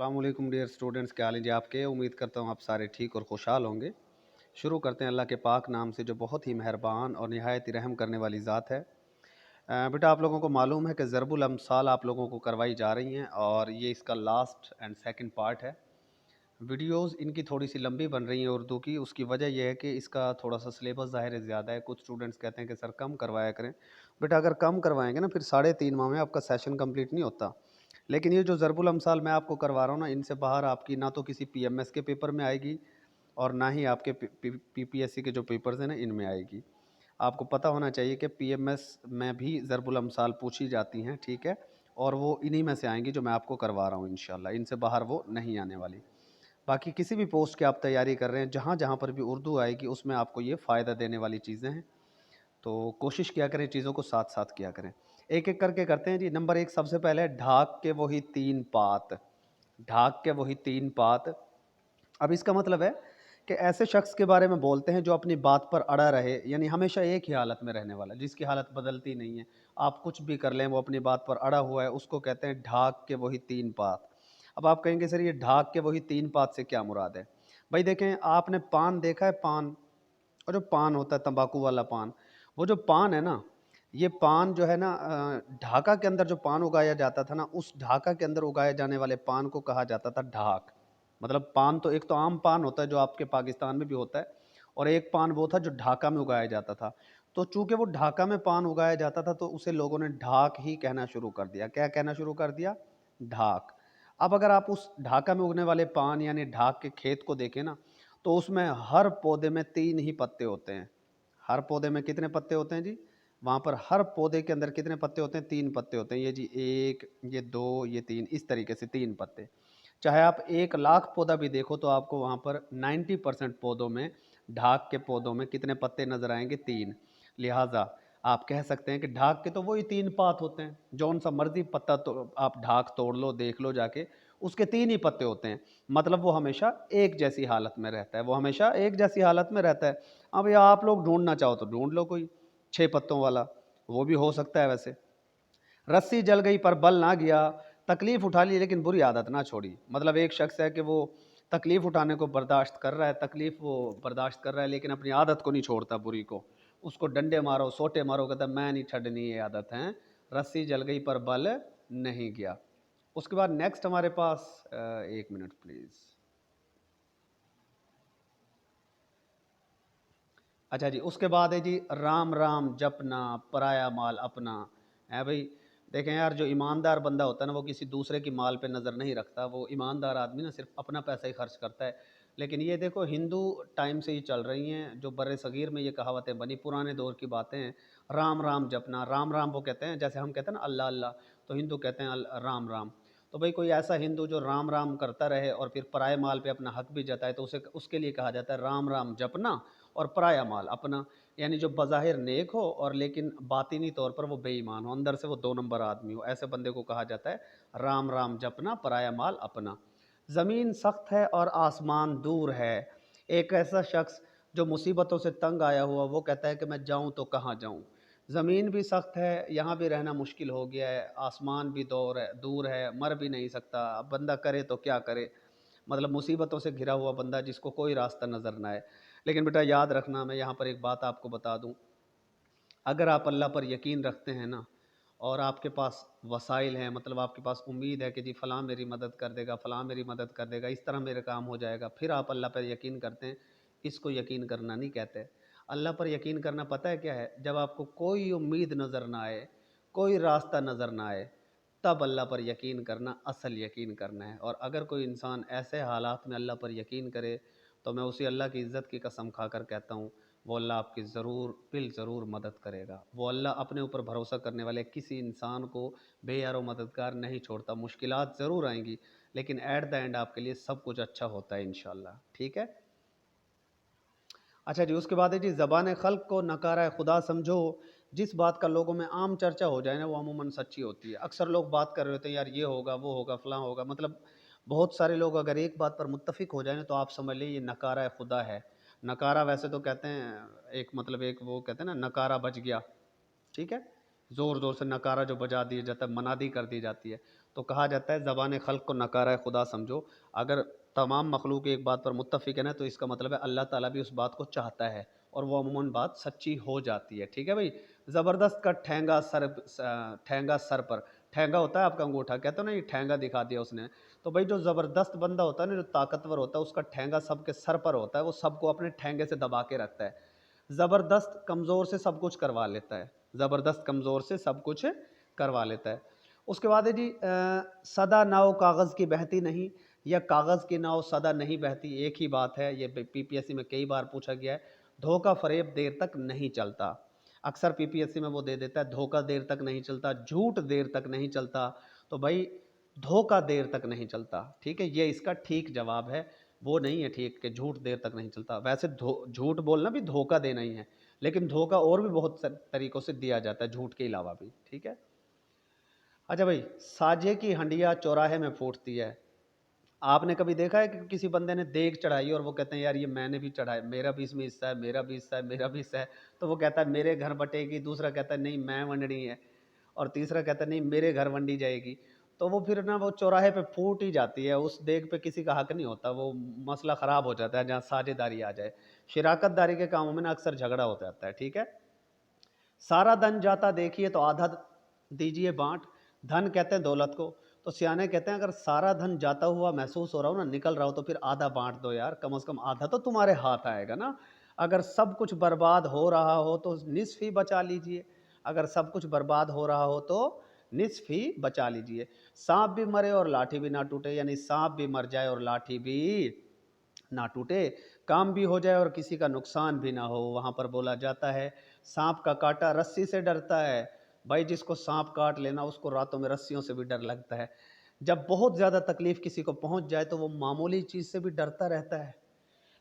अस्सलाम वालेकुम dear students, क्या हाल है जी आपके। उम्मीद करता हूँ आप सारे ठीक और खुशहाल होंगे। शुरू करते हैं अल्लाह के पाक नाम से जो बहुत ही मेहरबान और निहायत ही रहम करने वाली ज़ात है। बेटा आप लोगों को मालूम है कि ज़रबुल अम्साल आप लोगों को करवाई जा रही हैं और ये इसका लास्ट एंड सेकंड पार्ट है। वीडियोस इनकी थोड़ी सी लंबी बन रही हैं उर्दू की। उसकी वजह यह है कि इसका थोड़ा सा सिलेबस ज़ाहिर है ज़्यादा है। कुछ स्टूडेंट्स कहते हैं कि सर कम करवाया करें। बेटा अगर कम करवाएंगे ना फिर 3.5 माह में आपका सेशन कंप्लीट नहीं होता। लेकिन ये जो ज़रबुल अम्साल मैं आपको करवा रहा हूँ ना, इनसे बाहर आपकी ना तो किसी पीएमएस के पेपर में आएगी और ना ही आपके पीपीएससी के जो पेपर्स हैं ना इनमें आएगी। आपको पता होना चाहिए कि पीएमएस में भी ज़रबुल अम्साल पूछी जाती हैं, ठीक है, और वो इन्हीं में से आएंगी जो मैं आपको करवा रहा हूँ इंशाल्लाह। इनसे बाहर वो नहीं आने वाली। बाकी किसी भी पोस्ट की आप तैयारी कर रहे हैं, जहाँ जहाँ पर भी उर्दू आएगी उसमें आपको ये फ़ायदा देने वाली चीज़ें हैं। तो कोशिश किया करें, चीज़ों को साथ साथ किया करें। एक एक करके करते हैं जी। नंबर एक, सबसे पहले ढाक के वही 3 पात। ढाक के वही 3 पात। अब इसका मतलब है कि ऐसे शख्स के बारे में बोलते हैं जो अपनी बात पर अड़ा रहे, यानी हमेशा एक ही हालत में रहने वाला, जिसकी हालत बदलती नहीं है। आप कुछ भी कर लें वो अपनी बात पर अड़ा हुआ है, उसको कहते हैं ढाक के वही 3 पात। अब आप कहेंगे सर ये ढाक के वही 3 पात से क्या मुराद है। भाई देखें, आपने पान देखा है, पान, और जो पान होता है तंबाकू वाला पान, वो जो पान है ना, ये पान जो है ना, ढाका के अंदर जो पान उगाया जाता था ना, उस ढाका के अंदर उगाए जाने वाले पान को कहा जाता था ढाक। मतलब पान तो एक तो आम पान होता है जो आपके पाकिस्तान में भी होता है, और एक पान वो था जो ढाका में उगाया जाता था। तो चूंकि वो ढाका में पान उगाया जाता था तो उसे लोगों ने ढाक ही कहना शुरू कर दिया। क्या कहना शुरू कर दिया? ढाक। अब अगर आप उस ढाका में उगने वाले पान यानी ढाक के खेत को देखें ना, तो उसमें हर पौधे में 3 ही पत्ते होते हैं। हर पौधे में कितने पत्ते होते हैं जी? वहाँ पर हर पौधे के अंदर कितने पत्ते होते हैं? 3 पत्ते होते हैं। ये जी एक, ये दो, ये तीन, इस तरीके से 3 पत्ते। चाहे आप 1 लाख पौधा भी देखो तो आपको वहाँ पर 90% पौधों में, ढाक के पौधों में कितने पत्ते नजर आएंगे? 3। लिहाजा आप कह सकते हैं कि ढाक के तो वही 3 पात होते हैं। जौन सा मर्जी पत्ता तो आप ढाक तोड़ लो, देख लो जाके, उसके 3 ही पत्ते होते हैं। मतलब वो हमेशा एक जैसी हालत में रहता है, वो हमेशा एक जैसी हालत में रहता है। अब या आप लोग ढूंढना चाहो तो ढूंढ लो कोई 6 पत्तों वाला, वो भी हो सकता है वैसे। रस्सी जल गई पर बल ना गया, तकलीफ उठा ली लेकिन बुरी आदत ना छोड़ी। मतलब एक शख्स है कि वो तकलीफ उठाने को बर्दाश्त कर रहा है, तकलीफ वो बर्दाश्त कर रहा है, लेकिन अपनी आदत को नहीं छोड़ता बुरी को। उसको डंडे मारो, सोटे मारो, कहता मैं नहीं छड़नी ये आदत है। रस्सी जल गई पर बल नहीं गया। उसके बाद नेक्स्ट हमारे पास, 1 मिनट प्लीज़। अच्छा जी, उसके बाद है जी, राम राम जपना, पराया माल अपना। है भाई। देखें यार, जो ईमानदार बंदा होता है ना, वो किसी दूसरे की माल पे नज़र नहीं रखता। वो ईमानदार आदमी ना सिर्फ अपना पैसा ही खर्च करता है। लेकिन ये देखो, हिंदू टाइम से ही चल रही हैं, जो बर्रे सगीर में ये कहावतें बनी, पुराने दौर की बातें हैं। राम राम जपना, राम राम वो कहते हैं, जैसे हम कहते हैं ना अल्लाह अल्लाह, तो हिंदू कहते हैं राम राम। तो भाई कोई ऐसा हिंदू जो राम राम करता रहे और फिर पराए माल पे अपना हक भी जताए, तो उसे उसके लिए कहा जाता है राम राम जपना और पराया माल अपना। यानी जो बज़ाहिर नेक हो और लेकिन बातिनी तौर पर वो बेईमान हो, अंदर से वो 2 नंबर आदमी हो, ऐसे बंदे को कहा जाता है राम राम जपना, पराया माल अपना। ज़मीन सख्त है और आसमान दूर है। एक ऐसा शख्स जो मुसीबतों से तंग आया हुआ, वो कहता है कि मैं जाऊं तो कहाँ जाऊं। ज़मीन भी सख्त है, यहाँ भी रहना मुश्किल हो गया है, आसमान भी दूर है, मर भी नहीं सकता, अब बंदा करे तो क्या करे। मतलब मुसीबतों से घिरा हुआ बंदा जिसको कोई रास्ता नज़र ना आए। लेकिन बेटा याद रखना, मैं यहाँ पर एक बात आपको बता दूँ, अगर आप अल्लाह पर यकीन रखते हैं ना, और आपके पास वसाइल हैं, मतलब आपके पास उम्मीद है कि जी फ़लाँ मेरी मदद कर देगा, फ़लाँ मेरी मदद कर देगा, इस तरह मेरे काम हो जाएगा, फिर आप अल्लाह पर यकीन करते हैं, इसको यकीन करना नहीं कहते। अल्लाह पर यकीन करना पता है क्या है? जब आपको कोई उम्मीद नज़र ना आए, कोई रास्ता नज़र ना आए, तब अल्लाह पर यकीन करना असल यकीन करना है। और अगर कोई इंसान ऐसे हालात में अल्लाह पर यकीन करे, तो मैं उसी अल्लाह की इज़्ज़त की कसम खाकर कहता हूँ, वो अल्लाह आपकी ज़रूर बिल ज़रूर मदद करेगा। वो अल्लाह अपने ऊपर भरोसा करने वाले किसी इंसान को बेयारो मददगार नहीं छोड़ता। मुश्किलात ज़रूर आएंगी, लेकिन एट द एंड आपके लिए सब कुछ अच्छा होता है इंशाल्लाह। ठीक है। अच्छा जी, उसके बाद है जी, ज़बान खल्क को नकारा खुदा समझो। जिस बात का लोगों में आम चर्चा हो जाए ना, वो अमूमन सच्ची होती है। अक्सर लोग बात कर रहे होते हैं, यार ये होगा, वो होगा, फ़लाँ होगा, मतलब बहुत सारे लोग अगर एक बात पर मुत्तफ़िक हो जाए ना, तो आप समझ लीजिए ये नकारा खुदा है। नकारा वैसे तो कहते हैं, एक मतलब एक वो कहते हैं ना, नकारा बज गया, ठीक है? ज़ोर-ज़ोर से नकारा जो बजा दिया जाता है, मनादी कर दी जाती है। तो कहा जाता है ज़बान खल्क को नकारा खुदा समझो। अगर तमाम मखलूक एक बात पर मुत्तफ़िक है ना, तो इसका मतलब है अल्लाह ताला भी उस बात को चाहता है और वो अमूमन बात सच्ची हो जाती है। ठीक है भाई। ज़बरदस्त का ठेंगा सर पर, ठेंगा होता है आपका अंगूठा, कहते हो ना ये ठेंगा दिखा दिया उसने। तो भाई जो ज़बरदस्त बंदा होता है ना, जो ताकतवर होता है, उसका ठेंगा सबके सर पर होता है, वो सबको अपने ठेंगे से दबा के रखता है। ज़बरदस्त कमज़ोर से सब कुछ करवा लेता है, ज़बरदस्त कमज़ोर से सब कुछ करवा लेता है। उसके बाद है जी सदा नाव कागज़ की बहती नहीं, या कागज़ की नाव सदा नहीं बहती, एक ही बात है। ये पीपीएससी में कई बार पूछा गया है। धोखा फ़रेब देर तक नहीं चलता। अक्सर पीपीएससी में वो दे देता है धोखा देर तक नहीं चलता, झूठ देर तक नहीं चलता। तो भाई धोखा देर तक नहीं चलता, ठीक है, ये इसका ठीक जवाब है। वो नहीं है ठीक कि झूठ देर तक नहीं चलता। वैसे झूठ बोलना भी धोखा देना ही है, लेकिन धोखा और भी बहुत तरीक़ों से दिया जाता है झूठ के अलावा भी। ठीक है। अच्छा भाई, साजे की हंडिया चौराहे में फूटती है। आपने कभी देखा है कि किसी बंदे ने देग चढ़ाई और वो कहते हैं यार ये मैंने भी चढ़ाया, मेरा भी इसमें हिस्सा है, मेरा भी हिस्सा है, मेरा भी हिस्सा है। तो वो कहता है मेरे घर बटेगी, दूसरा कहता है नहीं मैं वंडनी है, और तीसरा कहता है नहीं मेरे घर वंडी जाएगी। तो वो फिर ना वो चौराहे पे फूट ही जाती है, उस देग पे किसी का हक नहीं होता, वो मसला ख़राब हो जाता है जहाँ साझेदारी आ जाए। शिराकतदारी के कामों में ना अक्सर झगड़ा हो जाता है। ठीक है। सारा धन जाता देखिए तो आधा दीजिए बांट। धन कहते हैं दौलत को। तो सियाने कहते हैं अगर सारा धन जाता हुआ महसूस हो रहा हो ना, निकल रहा हो, तो फिर आधा बांट दो यार, कम से कम आधा तो तुम्हारे हाथ आएगा ना। अगर सब कुछ बर्बाद हो रहा हो तो निस्फ ही बचा लीजिए। अगर सब कुछ बर्बाद हो रहा हो तो निस्फ ही बचा लीजिए। सांप भी मरे और लाठी भी ना टूटे, यानी सांप भी मर जाए और लाठी भी ना टूटे, काम भी हो जाए और किसी का नुकसान भी ना हो, वहाँ पर बोला जाता है सांप का काटा रस्सी से डरता है। भाई जिसको सांप काट लेना उसको रातों में रस्सियों से भी डर लगता है। जब बहुत ज़्यादा तकलीफ़ किसी को पहुँच जाए तो वो मामूली चीज़ से भी डरता रहता है।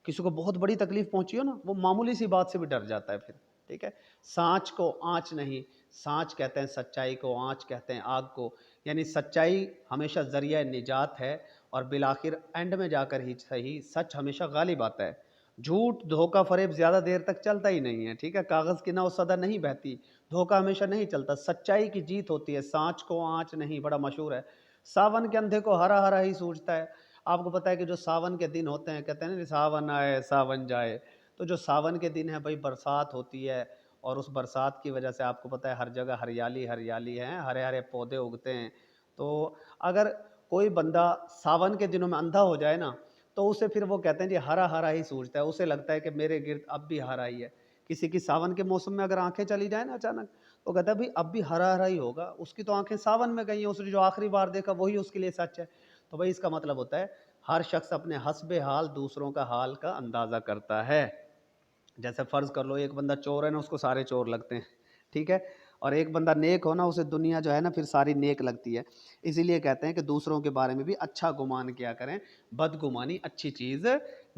किसी को बहुत बड़ी तकलीफ पहुंची हो ना, वो मामूली सी बात से भी डर जाता है फिर। ठीक है। सांच को आँच नहीं, सांच कहते हैं सच्चाई को, आँच कहते हैं आग को। यानी सच्चाई हमेशा ज़रिया निजात है और बिलाखिर एंड में जाकर ही सही सच हमेशा गालिब आता है। झूठ धोखा फरेब ज़्यादा देर तक चलता ही नहीं है। ठीक है। कागज़ की नाव सदा नहीं बहती, धोखा हमेशा नहीं चलता, सच्चाई की जीत होती है। सांच को आँच नहीं, बड़ा मशहूर है। सावन के अंधे को हरा हरा ही सूझता है। आपको पता है कि जो सावन के दिन होते हैं, कहते हैं ना सावन आए सावन जाए। तो जो सावन के दिन है भाई, बरसात होती है और उस बरसात की वजह से आपको पता है हर जगह हरियाली हरियाली है, हरे हरे पौधे उगते हैं। तो अगर कोई बंदा सावन के दिनों में अंधा हो जाए ना, तो उसे फिर वो कहते हैं जी हरा हरा ही सूझता है, उसे लगता है कि मेरे गिर्द अब भी हरा ही है। किसी की सावन के मौसम में अगर आंखें चली जाए ना अचानक, तो कहता है भाई अब भी हरा हरा ही होगा, उसकी तो आंखें सावन में गई हैं, उसने जो आखिरी बार देखा वही उसके लिए सच है। तो भाई इसका मतलब होता है हर शख्स अपने हस्बे हाल दूसरों का हाल का अंदाज़ा करता है। जैसे फ़र्ज़ कर लो एक बंदा चोर है ना, उसको सारे चोर लगते हैं। ठीक है। और एक बंदा नेक हो ना, उसे दुनिया जो है ना फिर सारी नेक लगती है। इसीलिए कहते हैं कि दूसरों के बारे में भी अच्छा गुमान किया करें, बदगुमानी अच्छी चीज़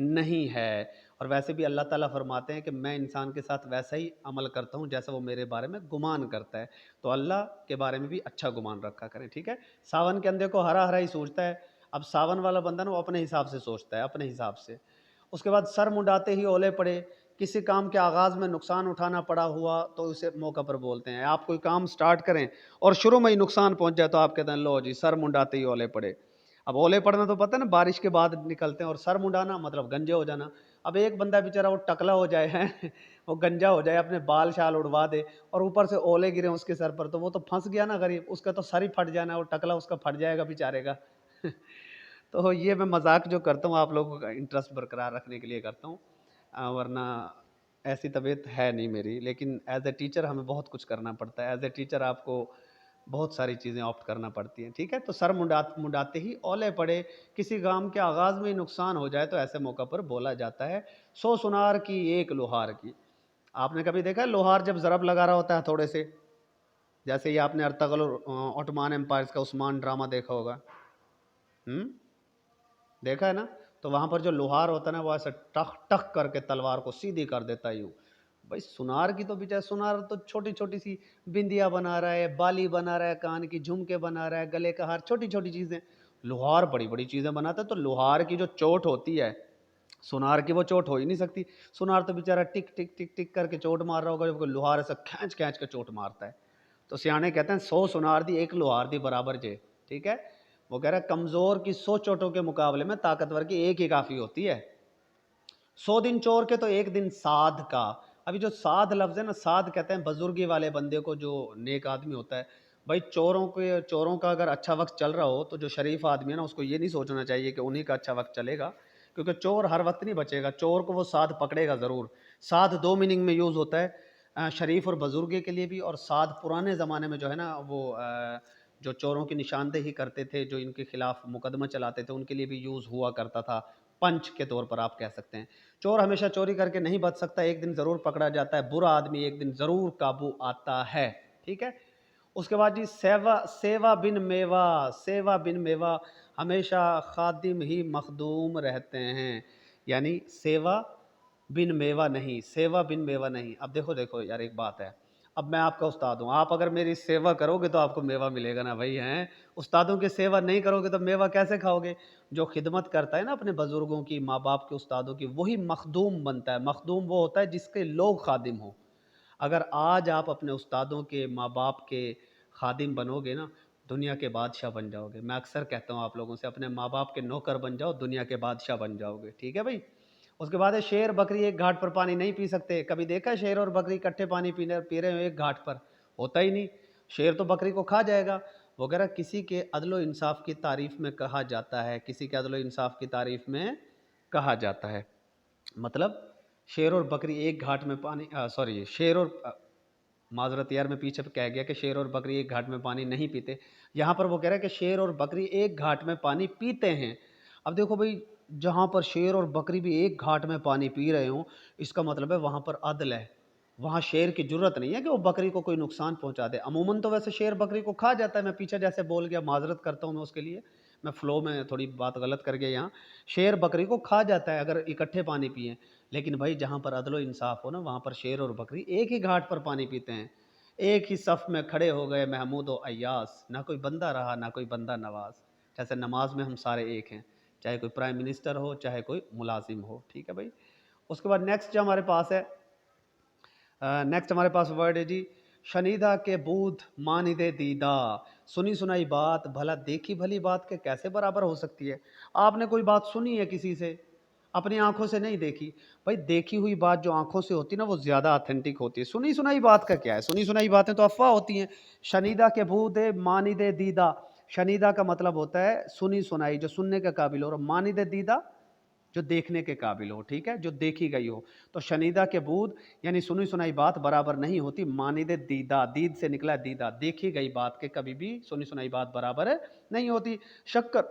नहीं है। और वैसे भी अल्लाह ताला फरमाते हैं कि मैं इंसान के साथ वैसा ही अमल करता हूँ जैसा वो मेरे बारे में गुमान करता है। तो अल्लाह के बारे में भी अच्छा गुमान रखा करें। ठीक है। सावन के अंधे को हरा हरा ही सोचता है। अब सावन वाला बंदा ना वो अपने हिसाब से सोचता है, अपने हिसाब से। उसके बाद सर मुंडाते ही ओले पड़े। किसी काम के आगाज़ में नुकसान उठाना पड़ा हुआ तो उसे मौका पर बोलते हैं। आप कोई काम स्टार्ट करें और शुरू में ही नुकसान पहुंच जाए तो आप कहते हैं लो जी सर मुंडाते ही ओले पड़े। अब ओले पड़ना तो पता है ना, बारिश के बाद निकलते हैं, और सर मुंडाना मतलब गंजे हो जाना। अब एक बंदा बेचारा वो टकला हो जाए है वो गंजा हो जाए, अपने बाल शाल उड़वा दे और ऊपर से ओले गिरे उसके सर पर, तो वो तो फंस गया ना गरीब, उसका तो सर ही फट जाना, वो टकला उसका फट जाएगा बेचारे का तो ये मैं मजाक जो करता हूँ आप लोगों का इंटरेस्ट बरकरार रखने के लिए करता हूँ, वरना ऐसी तबीयत है नहीं मेरी। लेकिन एज ए टीचर हमें बहुत कुछ करना पड़ता है, एज ए टीचर आपको बहुत सारी चीज़ें ऑप्ट करना पड़ती हैं। ठीक है। तो सर मुंडाते ही ओले पड़े, किसी काम के आगाज़ में ही नुकसान हो जाए तो ऐसे मौका पर बोला जाता है सौ सुनार की एक लोहार की। आपने कभी देखा है लोहार जब ज़रब लगा रहा होता है थोड़े से, जैसे ये आपने अर्तगल और ऑटोमान एम्पायर्स का उस्मान ड्रामा देखा होगा। देखा है ना। तो वहाँ पर जो लोहार होता है ना, वो ऐसे टक टक करके तलवार को सीधी कर देता है यूँ। भाई सुनार की तो बेचारा, सुनार तो छोटी छोटी सी बिंदिया बना रहा है, बाली बना रहा है, कान की झुमके बना रहा है, गले का हार, छोटी छोटी चीज़ें। लोहार बड़ी बड़ी चीज़ें बनाता है। तो लोहार की जो चोट होती है, सुनार की वो चोट हो ही नहीं सकती। सुनार तो बेचारा टिक टिक टिक टिक करके चोट मार रहा होगा, जबकि लोहार ऐसा खींच खींच के चोट मारता है। तो सियाने कहते हैं 100 सुनार दी एक लोहार दी बराबर जे। ठीक है। वो कह रहा है कमज़ोर की 100 चोटों के मुकाबले में ताकतवर की एक ही काफ़ी होती है। 100 दिन चोर के तो एक दिन साध का। अभी जो साध लफ्ज़ है ना, साध कहते हैं बुजुर्गी वाले बंदे को, जो नेक आदमी होता है। भाई चोरों का अगर अच्छा वक्त चल रहा हो तो जो शरीफ आदमी है ना, उसको ये नहीं सोचना चाहिए कि उन्हीं का अच्छा वक्त चलेगा, क्योंकि चोर हर वक्त नहीं बचेगा। चोर को वो साध पकड़ेगा ज़रूर। साध दो मीनिंग में यूज़ होता है, शरीफ और बुजुर्गी के लिए भी, और साध पुराने ज़माने में जो है ना वो जो चोरों की निशानदेही करते थे, जो इनके खिलाफ मुकदमा चलाते थे, उनके लिए भी यूज़ हुआ करता था। पंच के तौर पर आप कह सकते हैं। चोर हमेशा चोरी करके नहीं बच सकता, एक दिन ज़रूर पकड़ा जाता है। बुरा आदमी एक दिन ज़रूर काबू आता है, ठीक है। उसके बाद जी सेवा सेवा बिन मेवा, सेवा बिन मेवा, हमेशा खादिम ही मखदूम रहते हैं। यानी सेवा बिन मेवा नहीं, सेवा बिन मेवा नहीं। अब देखो देखो यार, एक बात है, अब मैं आपका उस्ताद हूँ, आप अगर मेरी सेवा करोगे तो आपको मेवा मिलेगा ना भाई, हैं। उस्तादों की सेवा नहीं करोगे तो मेवा कैसे खाओगे। जो खिदमत करता है ना अपने बुजुर्गों की, माँ बाप के, उस्तादों की, वही मखदूम बनता है। मखदूम वो होता है जिसके लोग खादिम हों। अगर आज आप अपने उस्तादों के, माँ बाप के खादिम बनोगे ना, दुनिया के बादशाह बन जाओगे। मैं अक्सर कहता हूँ आप लोगों से, अपने माँ बाप के नौकर बन जाओ, दुनिया के बादशाह बन जाओगे, ठीक है भाई। उसके बाद है शेर बकरी एक घाट पर पानी नहीं पी सकते। कभी देखा है शेर और बकरी इकट्ठे पानी पी रहे हो एक घाट पर? होता ही नहीं। शेर तो बकरी को खा जाएगा। वगैरह किसी के अदलो इंसाफ की तारीफ में कहा जाता है, किसी के अदलो इंसाफ की तारीफ में कहा जाता है। मतलब शेर और बकरी एक घाट में पानी, सॉरी, शेर और माजरत यार, मैं पीछे कह गया कि शेर और बकरी एक घाट में पानी नहीं पीते। यहाँ पर वो कह रहा है कि शेर और बकरी एक घाट में पानी पीते हैं। अब देखो भाई, जहाँ पर शेर और बकरी भी एक घाट में पानी पी रहे हों, इसका मतलब है वहाँ पर अदल है। वहाँ शेर की ज़रूरत नहीं है कि वो बकरी को कोई नुकसान पहुँचा दे। अमूमन तो वैसे शेर बकरी को खा जाता है। मैं पीछे जैसे बोल गया, माजरत करता हूँ मैं उसके लिए, मैं फ़्लो में थोड़ी बात गलत कर गया यहाँ। शेर बकरी को खा जाता है अगर इकट्ठे पानी पिएँ। लेकिन भाई जहाँ पर अदलो इंसाफ हो ना, वहाँ पर शेर और बकरी एक ही घाट पर पानी पीते हैं। एक ही सफ़ में खड़े हो गए महमूद व अय्यास, ना कोई बंदा रहा ना कोई बंदा नवाज। जैसे नमाज में हम सारे एक हैं, चाहे कोई प्राइम मिनिस्टर हो, चाहे कोई मुलाजिम हो, ठीक है भाई। उसके बाद नेक्स्ट जो हमारे पास है, नेक्स्ट हमारे पास वर्ड है जी, शनीदा के बूथ मानिदे दीदा। सुनी सुनाई बात भला देखी भली बात के कैसे बराबर हो सकती है। आपने कोई बात सुनी है किसी से, अपनी आंखों से नहीं देखी। भाई देखी हुई बात जो आंखों से होती है ना, वो ज़्यादा ऑथेंटिक होती है। सुनी सुनाई बात का क्या है, सुनी सुनाई बातें तो अफवाह होती हैं। शनीदा के बूथ मानिदे दीदा, शनीदा का मतलब होता है सुनी सुनाई, जो सुनने के काबिल हो, और मानिदे दीदा जो देखने के काबिल हो, ठीक है, जो देखी गई हो। तो शनीदा के बूद यानी सुनी सुनाई बात बराबर नहीं होती। मानिदे दीदा, दीद से निकला दीदा, देखी गई बात के कभी भी सुनी सुनाई बात बराबर नहीं होती। शक्कर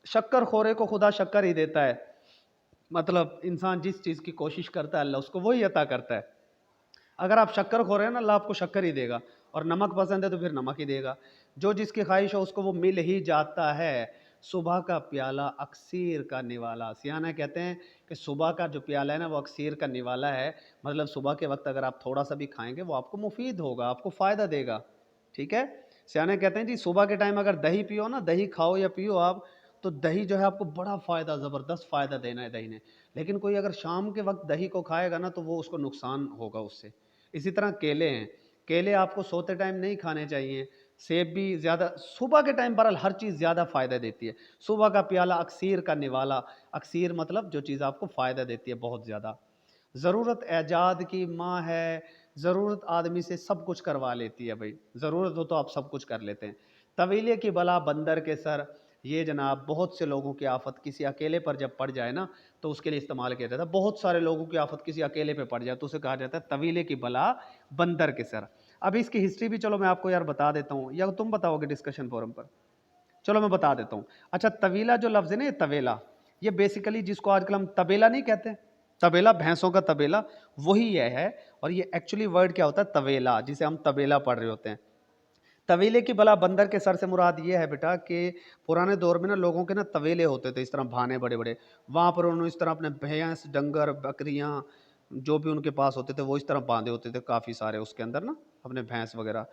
शक्कर खोरे को खुदा शक्कर ही देता है। मतलब इंसान जिस चीज़ की कोशिश करता है, अल्लाह उसको वही अता करता है। अगर आप शक्कर खो रहे हैं ना, अल्लाह आपको शक्कर ही देगा, और नमक पसंद है तो फिर नमक ही देगा। जो जिसकी ख्वाहिश हो उसको वो मिल ही जाता है। सुबह का प्याला अक्सीर का निवाला, सियाने कहते हैं कि सुबह का जो प्याला है ना, वो अक्सीर का निवाला है। मतलब सुबह के वक्त अगर आप थोड़ा सा भी खाएंगे, वो आपको मुफीद होगा, आपको फ़ायदा देगा, ठीक है। सियाने कहते हैं जी, सुबह के टाइम अगर दही पियो ना, दही खाओ या पियो आप, तो दही जो है आपको बड़ा फ़ायदा, ज़बरदस्त फ़ायदा देना है दही ने। लेकिन कोई अगर शाम के वक्त दही को खाएगा ना, तो वो उसको नुकसान होगा उससे। इसी तरह केले हैं, केले आपको सोते टाइम नहीं खाने चाहिए। सेब भी ज़्यादा, सुबह के टाइम बहरहाल हर चीज़ ज़्यादा फ़ायदा देती है। सुबह का प्याला अक्सीर का निवाला, अक्सीर मतलब जो चीज़ आपको फ़ायदा देती है बहुत ज़्यादा। ज़रूरत ऐजाद की माँ है, ज़रूरत आदमी से सब कुछ करवा लेती है भाई। ज़रूरत हो तो आप सब कुछ कर लेते हैं। तवीले की बला बंदर के सर, ये जनाब बहुत से लोगों की आफत किसी अकेले पर जब पड़ जाए ना, तो उसके लिए इस्तेमाल किया जाता है। बहुत सारे लोगों की आफत किसी अकेले पे पड़ जाए तो उसे कहा जाता है तवीले की बला बंदर के सर। अभी इसकी हिस्ट्री भी चलो मैं आपको यार बता देता हूँ, या तुम बताओगे डिस्कशन फोरम पर? चलो मैं बता देता हूँ। अच्छा, तवीला जो लफ्ज़ है ना, ये तवेला, ये बेसिकली जिसको आजकल हम तबेला नहीं कहते, तबेला भैंसों का तबेला, वही यह है। और ये एक्चुअली वर्ड क्या होता है, तवेला, जिसे हम तबेला पढ़ रहे होते हैं। तवेले की बला बंदर के सर से मुराद ये है बेटा कि पुराने दौर में ना लोगों के ना तवेले होते थे, इस तरह भाने बड़े बड़े। वहाँ पर उन्होंने इस तरह अपने भैंस डंगर बकरियाँ जो भी उनके पास होते थे, वो इस तरह बांधे होते थे काफ़ी सारे उसके अंदर ना, अपने भैंस वगैरह।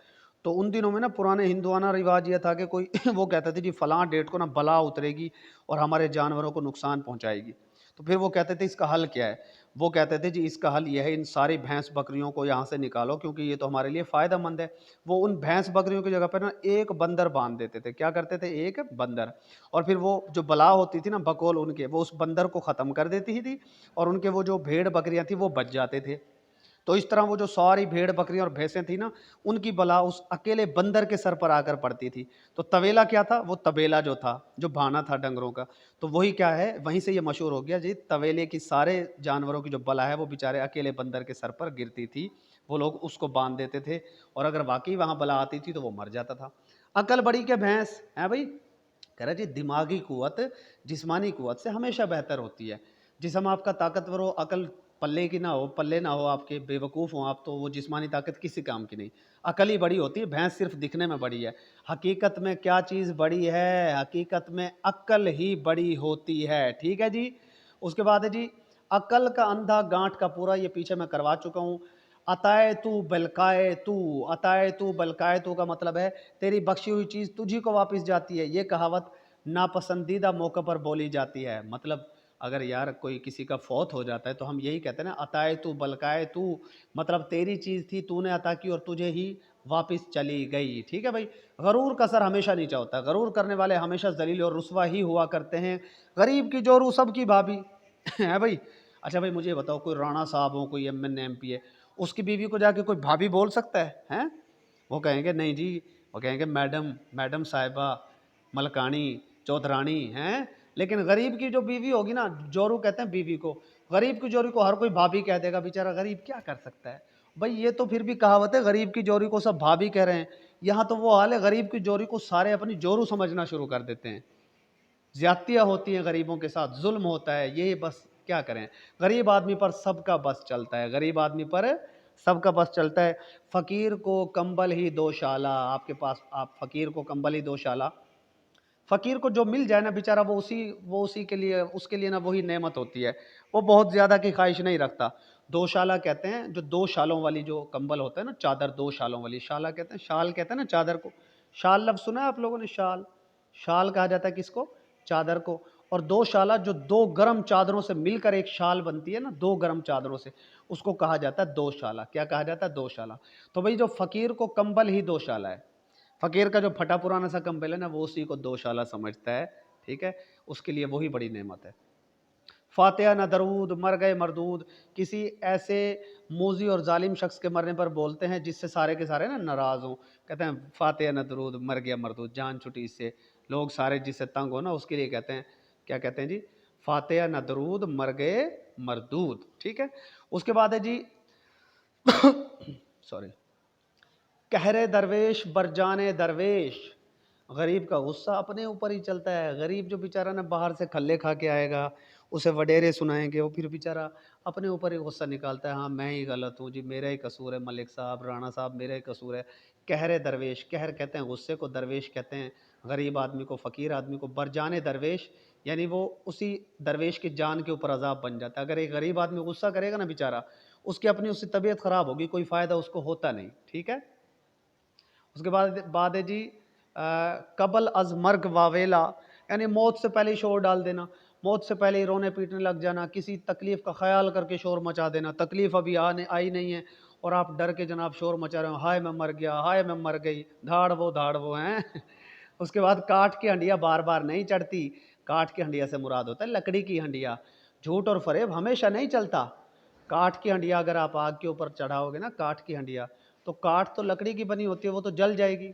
तो उन दिनों में ना पुराने हिंदुआना रिवाज ये था कि कोई वो कहते थे जी फलां डेट को ना बला उतरेगी और हमारे जानवरों को नुकसान पहुँचाएगी। तो फिर वो कहते थे इसका हल क्या है? वो कहते थे जी इसका हल ये है, इन सारी भैंस बकरियों को यहाँ से निकालो क्योंकि ये तो हमारे लिए फ़ायदेमंद है। वो उन भैंस बकरियों की जगह पे ना एक बंदर बांध देते थे। क्या करते थे? एक बंदर। और फिर वो जो बला होती थी ना बकौल उनके, वो उस बंदर को ख़त्म कर देती थी और उनके वो जो भेड़ बकरियाँ थी वो बच जाते थे। तो इस तरह वो जो सारी भेड़ बकरियां और भैंसें थी ना, उनकी बला उस अकेले बंदर के सर पर आकर पड़ती थी। तो तबेला क्या था? वो तबेला जो था, जो भाना था डंगरों का, तो वही क्या है, वहीं से ये मशहूर हो गया जी, तबेले की सारे जानवरों की जो बला है वो बेचारे अकेले बंदर के सर पर गिरती थी। वो लोग उसको बांध देते थे और अगर वाकई वहां बला आती थी तो वो मर जाता था। अकल बड़ी क्या भैंस है भाई? कह रहा जी दिमागी कुवत जिस्मानी कुवत से हमेशा बेहतर होती है। जिसम आपका ताकतवर हो, अकल पल्ले की ना हो, पल्ले ना हो आपके, बेवकूफ़ हो आप, तो वो जिस्मानी ताकत किसी काम की नहीं। अकल ही बड़ी होती है, भैंस सिर्फ दिखने में बड़ी है। हकीकत में क्या चीज़ बड़ी है? हकीकत में अक्ल ही बड़ी होती है। ठीक है जी। उसके बाद है जी, अकल का अंधा गांठ का पूरा, ये पीछे मैं करवा चुका हूँ। अताए तू बलकाए तू, अताए तू बलकाए तू का मतलब है तेरी बख्शी हुई चीज़ तुझी को वापस जाती है। ये कहावत नापसंदीदा मौके पर बोली जाती है। मतलब अगर यार कोई किसी का फौत हो जाता है तो हम यही कहते हैं ना, अताए तू बलकाए तू, मतलब तेरी चीज़ थी तूने अता की और तुझे ही वापस चली गई। ठीक है भाई। गरूर का सर हमेशा नीचा होता है, गरूर करने वाले हमेशा जलील और रुसवा ही हुआ करते हैं। गरीब की जोरू सबकी भाभी है भाई। अच्छा भाई मुझे बताओ, कोई राणा साहब हो, कोई एमएन एमपी है, उसकी बीवी को जाके कोई भाभी बोल सकता है? हैं? वो कहेंगे नहीं जी, वो कहेंगे मैडम, मैडम साहिबा, मलकानी, चौधरानी हैं। लेकिन गरीब की जो बीवी होगी ना, जोरू कहते हैं बीवी को, गरीब की जोरी को हर कोई भाभी कह देगा। बेचारा गरीब क्या कर सकता है भाई? ये तो फिर भी कहावत है, गरीब की जोरी को सब भाभी कह रहे हैं। यहाँ तो वो हाल है, गरीब की जोरी को सारे अपनी जोरू समझना शुरू कर देते हैं। ज्यादतियाँ होती हैं गरीबों के साथ, जुल्म होता है, ये बस क्या करें। गरीब आदमी पर सबका बस चलता है, गरीब आदमी पर सबका बस चलता है। फकीर को कंबल ही दो शाला, आपके पास आप फकीर को कंबल ही दो शाला, फकीर को जो मिल जाए ना बेचारा, वो उसी के लिए, उसके लिए ना वही नेमत होती है। वो बहुत ज़्यादा की ख्वाहिश नहीं रखता। दो शाला कहते हैं जो दो शालों वाली जो कंबल होता है ना, चादर दो शालों वाली, शाला कहते हैं, शाल कहते हैं ना चादर को। शाल लफ्ज़ सुना है आप लोगों ने? शाल, शाल कहा जाता है किसको? चादर को। और दो शाला जो दो गर्म चादरों से मिलकर एक शाल बनती है ना, दो गर्म चादरों से, उसको कहा जाता है दो शाला। क्या कहा जाता है? दो शाला। तो भाई जो फकीर को कंबल ही दो शाला है, फ़कीर का जो फटा पुराना सा कंबल है ना, वो उसी को दोशाला समझता है। ठीक है। उसके लिए वही बड़ी नेमत है। फातिहा न दरूद मर गए मरदूद, किसी ऐसे मूजी और जालिम शख्स के मरने पर बोलते हैं जिससे सारे के सारे ना नाराज़ हों। कहते हैं फातिहा न दरूद मर गया मरदूद, जान छुटी इससे, लोग सारे जिससे तंग हो ना उसके लिए कहते हैं, क्या कहते हैं जी? फातिहा न दरूद मर गए मरदूद। ठीक है। उसके बाद है जी सॉरी, कहरे दरवेश बरजाने दरवेश, गरीब का गुस्सा अपने ऊपर ही चलता है। गरीब जो बेचारा ना बाहर से खल्ले खा के आएगा, उसे वडेरे सुनाएंगे, वो फिर बेचारा अपने ऊपर ही गुस्सा निकालता है, हाँ मैं ही गलत हूँ जी, मेरा ही कसूर है, मलिक साहब, राणा साहब, मेरा ही कसूर है। कहरे दरवेश, कहर कहते हैं गुस्से को, दरवेश कहते हैं गरीब आदमी को, फ़कीर आदमी को। बरजाने दरवेश यानी वो उसी दरवेश की जान के ऊपर अजाब बन जाता है। अगर एक गरीब आदमी गुस्सा करेगा ना बेचारा, उसकी अपनी उससे तबीयत ख़राब होगी, कोई फ़ायदा उसको होता नहीं। ठीक है। उसके बाद है जी कबल अज मर्ग वावेला, यानी मौत से पहले ही शोर डाल देना, मौत से पहले ही रोने पीटने लग जाना, किसी तकलीफ़ का ख्याल करके शोर मचा देना। तकलीफ़ अभी आने आई नहीं है और आप डर के जनाब शोर मचा रहे हो, हाय मैं मर गया, हाय मैं मर गई, धाड़ वो हैं उसके बाद काठ की हंडिया बार बार नहीं चढ़ती। काठ की हंडिया से मुराद होता है लकड़ी की हंडिया। झूठ और फरेब हमेशा नहीं चलता। काठ की हंडिया अगर आप आग के ऊपर चढ़ाओगे ना, काठ की हंडिया, तो काठ तो लकड़ी की बनी होती है, वो तो जल जाएगी।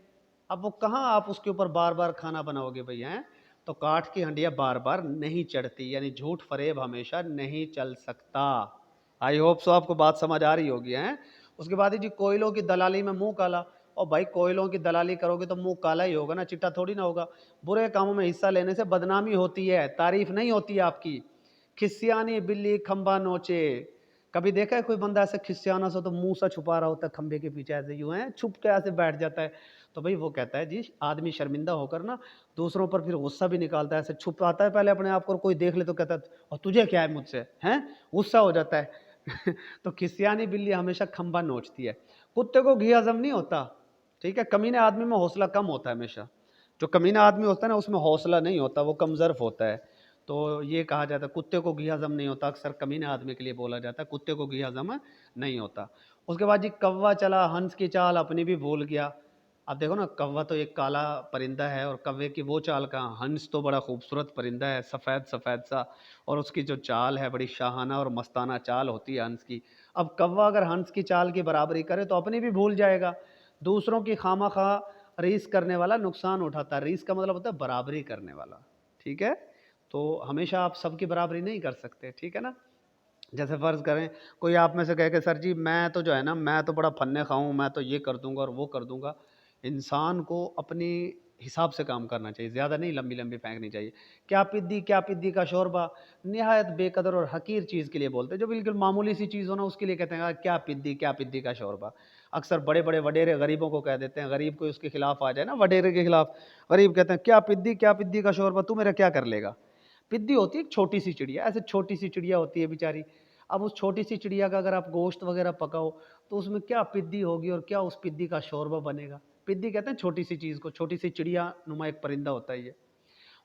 अब वो कहाँ आप उसके ऊपर बार बार खाना बनाओगे भाई? हैं? तो काठ की हंडिया बार बार नहीं चढ़ती, यानी झूठ फरेब हमेशा नहीं चल सकता। आई होप सो आपको बात समझ आ रही होगी। हैं? उसके बाद जी कोयलों की दलाली में मुंह काला। और भाई कोयलों की दलाली करोगे तो मुंह काला ही होगा ना, चिट्टा थोड़ी ना होगा। बुरे कामों में हिस्सा लेने से बदनामी होती है, तारीफ नहीं होती है आपकी। खिसियानी बिल्ली खंबा नोचे, कभी देखा है कोई बंदा ऐसे खिसियाना सा तो मुंह सा छुपा रहा होता है खंबे के पीछे, ऐसे यूं है छुप के ऐसे बैठ जाता है। तो भाई वो कहता है जी आदमी शर्मिंदा होकर ना दूसरों पर फिर गुस्सा भी निकालता है, ऐसे छुपाता है पहले अपने आप को, और कोई देख ले तो कहता है और तुझे क्या है मुझसे, हैं? गुस्सा हो जाता है तो खिसियानी बिल्ली हमेशा खंबा नोचती है। कुत्ते को घी हजम नहीं होता। ठीक है। कमीने आदमी में हौसला कम होता है हमेशा। जो कमीना आदमी होता है ना उसमें हौसला नहीं होता, वो कमजोर होता है। तो ये कहा जाता है कुत्ते को घी हज़म नहीं होता, अक्सर कमीने आदमी के लिए बोला जाता है, कुत्ते को घी हज़म नहीं होता। उसके बाद जी कौवा चला हंस की चाल अपनी भी भूल गया। अब देखो ना, कौवा तो एक काला परिंदा है और कौवे की वो चाल कहाँ, हंस तो बड़ा खूबसूरत परिंदा है, सफ़ेद सफ़ेद सा, और उसकी जो चाल है बड़ी शाहाना और मस्ताना चाल होती है हंस की। अब कौवा अगर हंस की चाल की बराबरी करे तो अपनी भी भूल जाएगा। दूसरों की खामा खा रीस करने वाला नुकसान उठाता है। रीस का मतलब होता है बराबरी करने वाला, ठीक है? तो हमेशा आप सबकी बराबरी नहीं कर सकते, ठीक है ना? जैसे फ़र्ज़ करें कोई आप में से कहे कि सर जी मैं तो जो है ना, मैं तो बड़ा फन्ने खाऊँ, मैं तो ये कर दूँगा और वो कर दूँगा। इंसान को अपनी हिसाब से काम करना चाहिए, ज़्यादा नहीं लंबी-लंबी फेंकनी चाहिए। क्या पिद्दी का शोरबा, निहायत बेकदर और हक़ीर चीज़ के लिए बोलते हैं, जो बिल्कुल मामूली सी चीज़ हो ना उसके लिए कहते हैं क्या पिद्दी का शोरबा। अक्सर बड़े-बड़े वडेरे गरीबों को कह देते हैं, गरीब कोई उसके खिलाफ आ जाए ना वडेरे के खिलाफ, गरीब कहते हैं क्या पिद्दी का शोरबा, तू मेरा क्या कर लेगा? पिद्दी होती है एक छोटी सी चिड़िया, ऐसे छोटी सी चिड़िया होती है बेचारी। अब उस छोटी सी चिड़िया का अगर आप गोश्त वगैरह पकाओ तो उसमें क्या पिद्दी होगी और क्या उस पिद्दी का शोरबा बनेगा। पिद्दी कहते हैं छोटी सी चीज़ को, छोटी सी चिड़िया नुमा एक परिंदा होता है ये।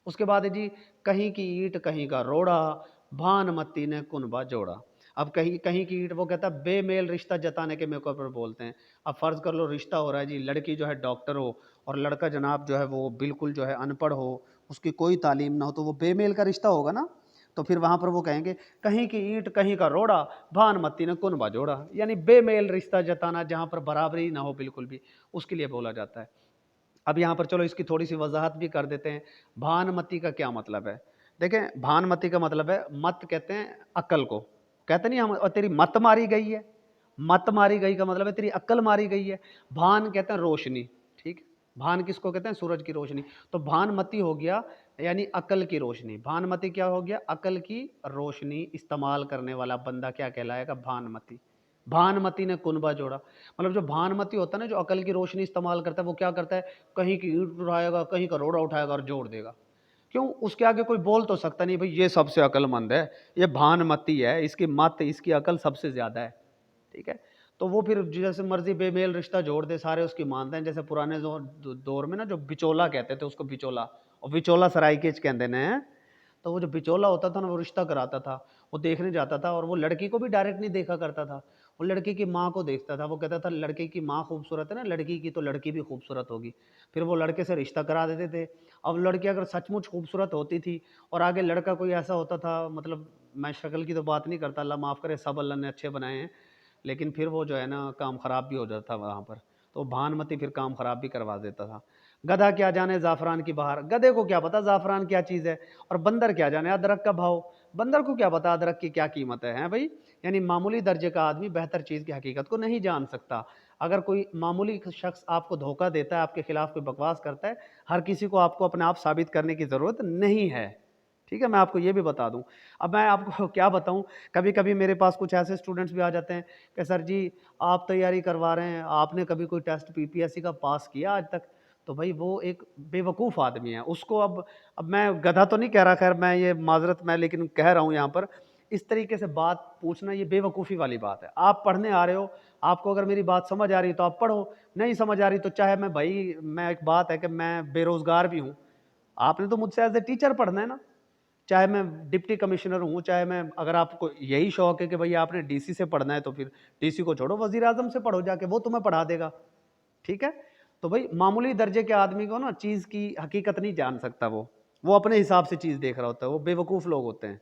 उसके बाद है जी कहीं की ईंट कहीं का रोड़ा, भानुमती ने कुनबा जोड़ा। अब कहीं कहीं की ईंट वो कहता है बेमेल रिश्ता जताने के मौके पर बोलते हैं। अब फ़र्ज़ कर लो रिश्ता हो रहा है जी, लड़की जो है डॉक्टर हो और लड़का जनाब जो है वो बिल्कुल जो है अनपढ़ हो, उसकी कोई तालीम ना हो, तो वो बेमेल का रिश्ता होगा ना। तो फिर वहाँ पर वो कहेंगे कहीं की ईंट कहीं का रोड़ा, भानुमती ने कुनबा जोड़ा। यानी बेमेल रिश्ता जताना जहाँ पर बराबरी ना हो बिल्कुल भी, उसके लिए बोला जाता है। अब यहाँ पर चलो इसकी थोड़ी-सी वज़ाहत भी कर देते हैं। भानमती का क्या मतलब है? देखें, भानमती का मतलब है मत कहते हैं अक्ल को। कहते नहीं हम तेरी मत मारी गई है। मत मारी गई का मतलब है तेरी अक्ल मारी गई है। भान कहते हैं रोशनी, ठीक है? भान किसको कहते हैं? सूरज की रोशनी। तो भानमती हो गया यानी अक्ल की रोशनी। भानमती क्या हो गया? अक्ल की रोशनी इस्तेमाल करने वाला बंदा क्या कहलाएगा? भानमती। भानुमती ने कुनबा जोड़ा, मतलब जो भानुमती होता है ना, जो अकल की रोशनी इस्तेमाल करता है, वो क्या करता है, कहीं की ईंट उठाएगा, कहीं का रोड़ा उठाएगा और जोड़ देगा। क्यों? उसके आगे कोई बोल तो सकता नहीं भाई ये सबसे अक्लमंद है, ये भानुमती है, इसकी मत, इसकी अकल सबसे ज़्यादा है, ठीक है? तो वो फिर जैसे मर्ज़ी बेमेल रिश्ता जोड़ दे, सारे उसकी मानते हैं। जैसे पुराने दौर में ना जो बिचौला कहते थे उसको, बिचौला, और विचोला सराइकेच कहते हैं। तो वो जो बिचौला होता था ना, वो रिश्ता कराता था, वो देखने जाता था और वो लड़की को भी डायरेक्ट नहीं देखा करता था, वो लड़की की माँ को देखता था। वो कहता था लड़के की माँ खूबसूरत है ना लड़की की, तो लड़की भी खूबसूरत होगी। फिर वो लड़के से रिश्ता करा देते थे। अब लड़की अगर सचमुच खूबसूरत होती थी और आगे लड़का कोई ऐसा होता था, मतलब मैं शक्ल की तो बात नहीं करता, अल्लाह माफ़ करे, सब अल्लाह ने अच्छे बनाए हैं, लेकिन फिर वो जो है ना काम ख़राब भी हो जाता था वहाँ पर। तो भानुमती फिर काम ख़राब भी करवा देता था। गधा क्या जाने ज़ाफ़रान की बहार, गधे को क्या पता ज़ाफ़रान क्या चीज़ है, और बंदर क्या जाने अदरक का भाव, बंदर को क्या पता अदरक की क्या कीमत है, हैं भई? यानी मामूली दर्जे का आदमी बेहतर चीज़ की हकीकत को नहीं जान सकता। अगर कोई मामूली शख्स आपको धोखा देता है, आपके खिलाफ कोई बकवास करता है, हर किसी को आपको अपने आप साबित करने की ज़रूरत नहीं है। ठीक है? मैं आपको ये भी बता दूँ। अब मैं आपको क्या बताऊँ, कभी-कभी मेरे पास कुछ ऐसे स्टूडेंट्स भी आ जाते हैं कि सर जी, आप तैयारी करवा रहे हैं, आपने कभी कोई टेस्ट पीपीएससी का पास किया आज तक? तो भई वो एक बेवकूफ़ आदमी है। उसको अब मैं गधा तो नहीं कह रहा, ख़ैर मैं ये माज़रत मैं लेकिन कह रहा हूँ यहाँ पर, इस तरीके से बात पूछना ये बेवकूफ़ी वाली बात है। आप पढ़ने आ रहे हो, आपको अगर मेरी बात समझ आ रही है तो आप पढ़ो, नहीं समझ आ रही तो चाहे मैं एक बात है कि मैं बेरोज़गार भी हूँ, आपने तो मुझसे एज़ अ टीचर पढ़ना है ना। चाहे मैं डिप्टी कमिश्नर हूँ, चाहे मैं, अगर आपको यही शौक है कि भई आपने डीसी से पढ़ना है तो फिर डीसी को छोड़ो, वज़ीर-ए-आज़म से पढ़ो जाके, वो तुम्हें पढ़ा देगा। ठीक है? तो भई मामूली दर्जे के आदमी को ना चीज़ की हकीकत नहीं जान सकता वो। वो अपने हिसाब से चीज़ देख रहा होता है, वो बेवकूफ़ लोग होते हैं।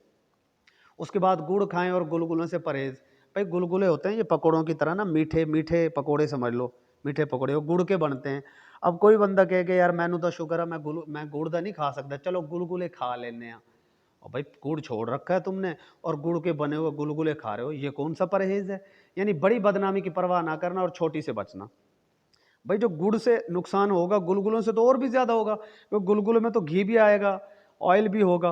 उसके बाद गुड़ खाएँ और गुलगुलों से परहेज़। भई गुलगुले होते हैं ये पकौड़ों की तरह ना, मीठे-मीठे पकौड़े समझ लो, मीठे पकौड़े वो गुड़ के बनते हैं। अब कोई बंदा कहे कि यार मैनू तो शुगर है, मैं गुड़ दा नहीं खा सकता, चलो गुलगुले खा लेने आ। और भाई गुड़ छोड़ रखा है तुमने और गुड़ के बने हुए गुलगुले खा रहे हो, ये कौन सा परहेज़ है? यानी बड़ी बदनामी की परवाह ना करना और छोटी से बचना। भाई जो गुड़ से नुकसान होगा, गुलगुलों से तो और भी ज़्यादा होगा, क्योंकि गुलगुलों में तो घी भी आएगा, ऑयल भी होगा।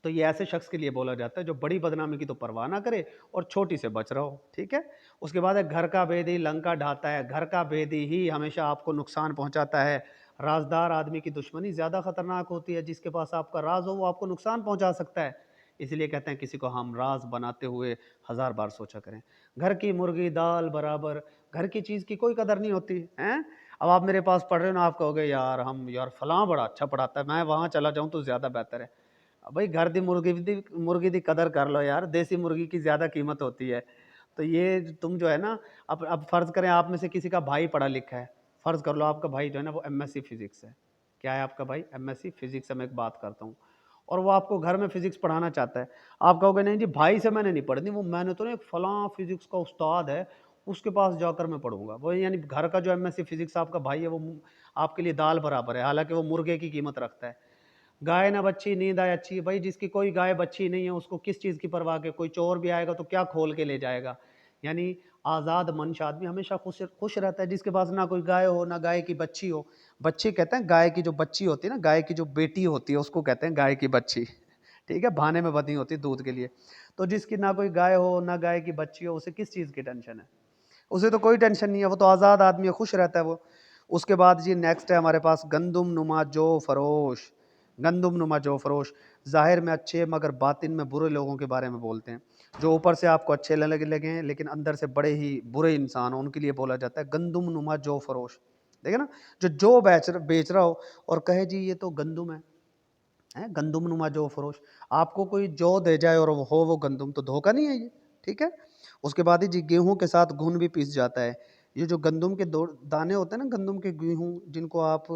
तो ये ऐसे शख्स के लिए बोला जाता है जो बड़ी बदनामी की तो परवाह ना करे और छोटी से बच रहा हो, ठीक है? उसके बाद है घर का भेदी लंका ढाता है। घर का भेदी ही हमेशा आपको नुकसान पहुंचाता है। राजदार आदमी की दुश्मनी ज़्यादा खतरनाक होती है। जिसके पास आपका राज हो वो आपको नुकसान पहुंचा सकता है। इसलिए कहते हैं किसी को हम राज बनाते हुए हज़ार बार सोचा करें। घर की मुर्गी दाल बराबर, घर की चीज़ की कोई कदर नहीं होती, हैं? अब आप मेरे पास पढ़ रहे हो ना, आप कहोगे यार फलाँ बड़ा अच्छा पढ़ाता है, मैं वहाँ चला जाऊँ तो ज़्यादा बेहतर है। भाई घर दी मुर्गी दी कदर कर लो यार, देसी मुर्गी की ज़्यादा कीमत होती है। तो ये तुम जो है ना, अब फ़र्ज़ करें आप में से किसी का भाई पढ़ा लिखा है, फ़र्ज़ कर लो आपका भाई जो है ना वो एमएससी फ़िज़िक्स है। क्या है आपका भाई? एमएससी फ़िज़िक्स से मैं एक बात करता हूँ, और वो आपको घर में फ़िज़िक्स पढ़ाना चाहता है। आप कहोगे नहीं जी भाई से मैंने नहीं पढ़नी, वो मैंने तो ना एक फलाँ फ़िज़िक्स का उस्ताद है, उसके पास जाकर मैं पढ़ूँगा। वो यानी घर का जो एमएससी फ़िज़िक्स आपका भाई है वो आपके लिए दाल बराबर है, हालाँकि वो मुर्गे की कीमत रखता है। गाय ना बच्ची नींद आए अच्छी, भाई जिसकी कोई गाय बच्ची नहीं है उसको किस चीज़ की परवाह है? कोई चोर भी आएगा तो क्या खोल के ले जाएगा? यानी आज़ाद मंश आदमी हमेशा खुश खुश रहता है, जिसके पास ना कोई गाय हो ना गाय की बच्ची हो। बच्ची कहते हैं गाय की जो बच्ची होती है ना, गाय की जो बेटी होती है उसको कहते हैं गाय की बच्ची। ठीक है, भाने में बंधी होती है दूध के लिए। तो जिसकी ना कोई गाय हो ना गाय की बच्ची हो, उसे किस चीज़ की टेंशन है? उसे तो कोई टेंशन नहीं है, वो तो आज़ाद आदमी है, खुश रहता है वो। उसके बाद जी नेक्स्ट है हमारे पास गंदुम नुमा जो फरोश। गंदुम नुमा जो फरोश, ज़ाहिर में अच्छे मगर बातिन में बुरे लोगों के बारे में बोलते हैं। जो ऊपर से आपको अच्छे लगे लेकिन अंदर से बड़े ही बुरे इंसान हो, उनके लिए बोला जाता है गंदुम नुमा जो फरोश। देखे ना, जो बेच रहा हो और कहे जी ये तो गंदुम है गंदुम नुमा जो फरोश। आपको कोई जौ दे जाए और वो गंदुम, तो धोखा नहीं है ये। ठीक है। उसके बाद ही जी गेहूं के साथ घुन भी पीस जाता है। ये जो गंदुम के दो दाने होते हैं ना, गंदुम के गेहूं, जिनको आप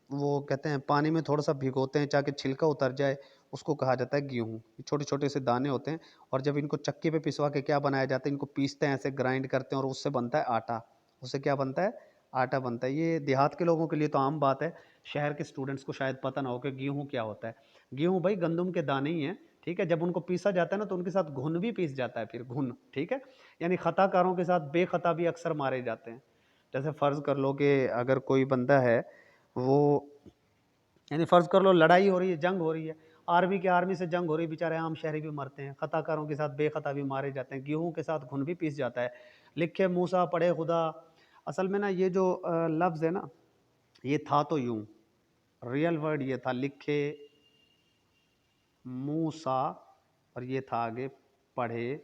वो कहते हैं पानी में थोड़ा सा भिगोते हैं ताकि छिलका उतर जाए, उसको कहा जाता है गेहूं। छोटे छोटे से दाने होते हैं, और जब इनको चक्की पे पिसवा के क्या बनाया जाता है, इनको पीसते हैं, ऐसे ग्राइंड करते हैं और उससे बनता है आटा। उससे क्या बनता है? आटा बनता है। ये देहात के लोगों के लिए तो आम बात है, शहर के स्टूडेंट्स को शायद पता ना हो कि गेहूं क्या होता है। गेहूं भाई गंदुम के दाने ही हैं। ठीक है, जब उनको पीसा जाता है ना तो उनके साथ घुन भी पीस जाता है, फिर घुन। ठीक है, यानी खताकारों के साथ बेखता भी अक्सर मारे जाते हैं। जैसे फर्ज कर लो कि अगर कोई बंदा है, वो यानी फर्ज कर लो लड़ाई हो रही है, जंग हो रही है, आर्मी से जंग हो रही है, बेचारे आम शहरी भी मरते हैं, खताकारों के साथ बेखता भी मारे जाते हैं, गेहूं के साथ घुन भी पीस जाता है। लिखे मूसा पढ़े खुदा। असल में ना ये जो लफ्ज़ है ना, ये था तो यूं, रियल वर्ड ये था लिखे मूसा, और ये था आगे पढ़े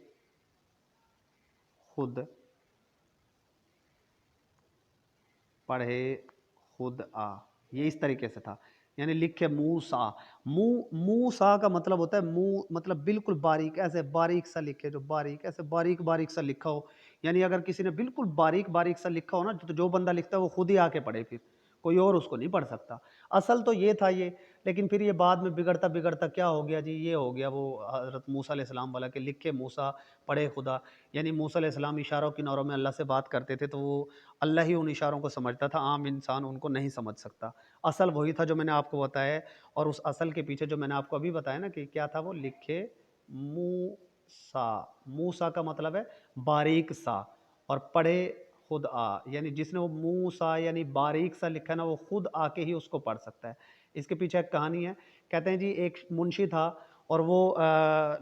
खुद, पढ़े खुद आ, ये इस तरीके से था। यानी लिखे मूसा। मूसा का मतलब होता है मुंह, मतलब बिल्कुल बारीक, ऐसे बारीक सा लिखे, जो बारीक ऐसे बारीक बारीक सा लिखा हो। यानी अगर किसी ने बिल्कुल बारीक बारीक सा लिखा हो ना, तो जो बंदा लिखता है वो खुद ही आके पढ़े, फिर कोई और उसको नहीं पढ़ सकता। असल तो ये था ये, लेकिन फिर ये बाद में बिगड़ता बिगड़ता क्या हो गया जी, ये हो गया वो हज़रत मूसा अलैहिस्सलाम वाला कि लिखे मूसा पढ़े खुदा। यानी मूसा अलैहिस्सलाम इशारों किनारों में अल्लाह से बात करते थे, तो वो अल्लाह ही उन इशारों को समझता था, आम इंसान उनको नहीं समझ सकता। असल वही था जो मैंने आपको बताया है, और उस असल के पीछे जो मैंने आपको अभी बताया ना कि क्या था, वो लिखे मूसा। मूसा का मतलब है बारीक सा, और पढ़े खुद आ, यानी जिसने वो मूसा यानी बारीक सा लिखा है ना, वो खुद आके ही उसको पढ़ सकता है। इसके पीछे एक कहानी है। कहते हैं जी एक मुंशी था, और वो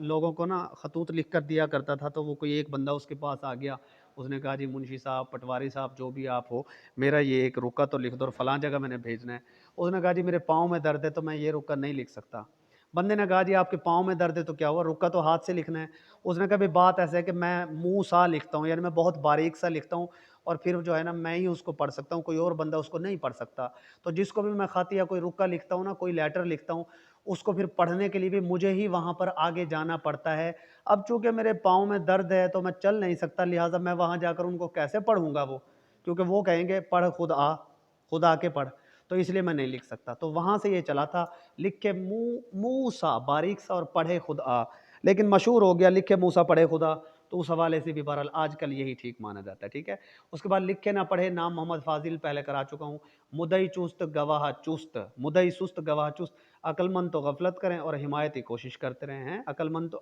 लोगों को ना खतूत लिख कर दिया करता था। तो वो कोई एक बंदा उसके पास आ गया, उसने कहा जी मुंशी साहब, पटवारी साहब, जो भी आप हो, मेरा ये एक रुका तो लिख दो और फलां जगह मैंने भेजना है। उसने कहा जी मेरे पाँव में दर्द है तो मैं ये रुका नहीं लिख सकता। बंदे ने कहा जी आपके पाँव में दर्द है तो क्या हुआ, रुका तो हाथ से लिखना है। उसने कहा भाई बात ऐसा है कि मैं मुंह सा लिखता हूँ, यानी मैं बहुत बारीक सा लिखता हूँ, और फिर जो है ना मैं ही उसको पढ़ सकता हूँ, कोई और बंदा उसको नहीं पढ़ सकता। तो जिसको भी मैं खत या कोई रुका लिखता हूँ ना, कोई लेटर लिखता हूँ, उसको फिर पढ़ने के लिए भी मुझे ही वहाँ पर आगे जाना पड़ता है। अब चूंकि मेरे पाँव में दर्द है तो मैं चल नहीं सकता, लिहाजा मैं वहाँ जाकर उनको कैसे पढ़ूंगा वो, क्योंकि वो कहेंगे पढ़ खुद आके पढ़। तो इसलिए मैं नहीं लिख सकता। तो वहाँ से ये चला था, लिखे मुँह मुँह सा बारीक सा और पढ़े खुद आ, लेकिन मशहूर हो गया लिखे मुँह सा पढ़े खुदा। तो उस हवाले से भी बहरहाल आजकल यही ठीक माना जाता है। ठीक है। उसके बाद लिखे ना पढ़े, नाम मोहम्मद फाजिल पहले करा चुका हूँ। मुदई चुस्त गवाह चुस्त, मुदई सुस्त गवाह चुस्त। अक्लमंद तो गफलत करें और हिमायती कोशिश करते रहे हैं। अक्लमंद तो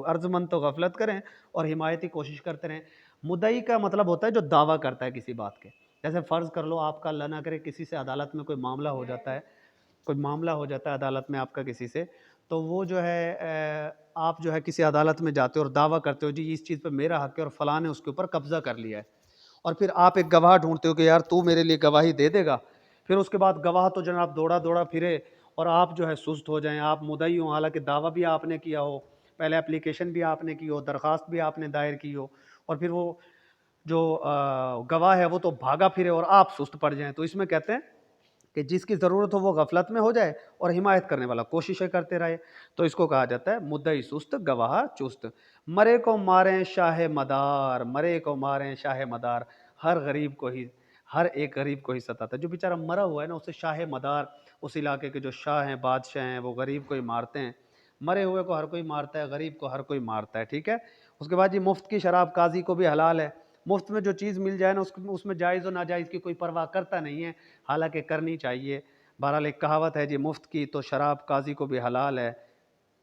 अर्जमंद तो गफलत करें और हिमायती कोशिश करते रहें। मुदई का मतलब होता है जो दावा करता है किसी बात के। जैसे फ़र्ज़ कर लो आपका अल्लाह ना करे किसी से अदालत में कोई मामला हो जाता है, कोई मामला हो जाता है अदालत में आपका किसी से, तो वो जो है आप जो है किसी अदालत में जाते हो और दावा करते हो जी इस चीज़ पे मेरा हक है और फलां ने उसके ऊपर कब्ज़ा कर लिया है। और फिर आप एक गवाह ढूंढते हो कि यार तू मेरे लिए गवाही दे देगा। फिर उसके बाद गवाह तो जनाब दौड़ा दौड़ा फिरे, और आप जो है सुस्त हो जाएं, आप मुद्दई हो, हालांकि दावा भी आपने किया हो, पहले एप्लीकेशन भी आपने की हो, दरख्वास्त भी आपने दायर की हो, और फिर वो जो गवाह है वो तो भागा फिरे और आप सुस्त पड़ जाएं। तो इसमें कहते हैं कि जिसकी ज़रूरत हो वो गफलत में हो जाए और हिमायत करने वाला कोशिशें करते रहे। तो इसको कहा जाता है मुद्दई सुस्त गवाह चुस्त। मरे को मारें शाह मदार, मरे को मारें शाह मदार, हर गरीब को ही, हर एक गरीब को ही सताता है। जो बेचारा मरा हुआ है ना, उसे शाह मदार, उस इलाके के जो शाह हैं, बादशाह हैं, वो गरीब को ही मारते हैं। मरे हुए को हर कोई मारता है, गरीब को हर कोई मारता है, ठीक है। उसके बाद ये मुफ्त की शराब काजी को भी हलाल है। मुफ्त में जो चीज़ मिल जाए ना, उसमें जायज़ और नाजायज़ की कोई परवाह करता नहीं है, हालांकि करनी चाहिए। बहरहाल एक कहावत है जी, मुफ्त की तो शराब काजी को भी हलाल है।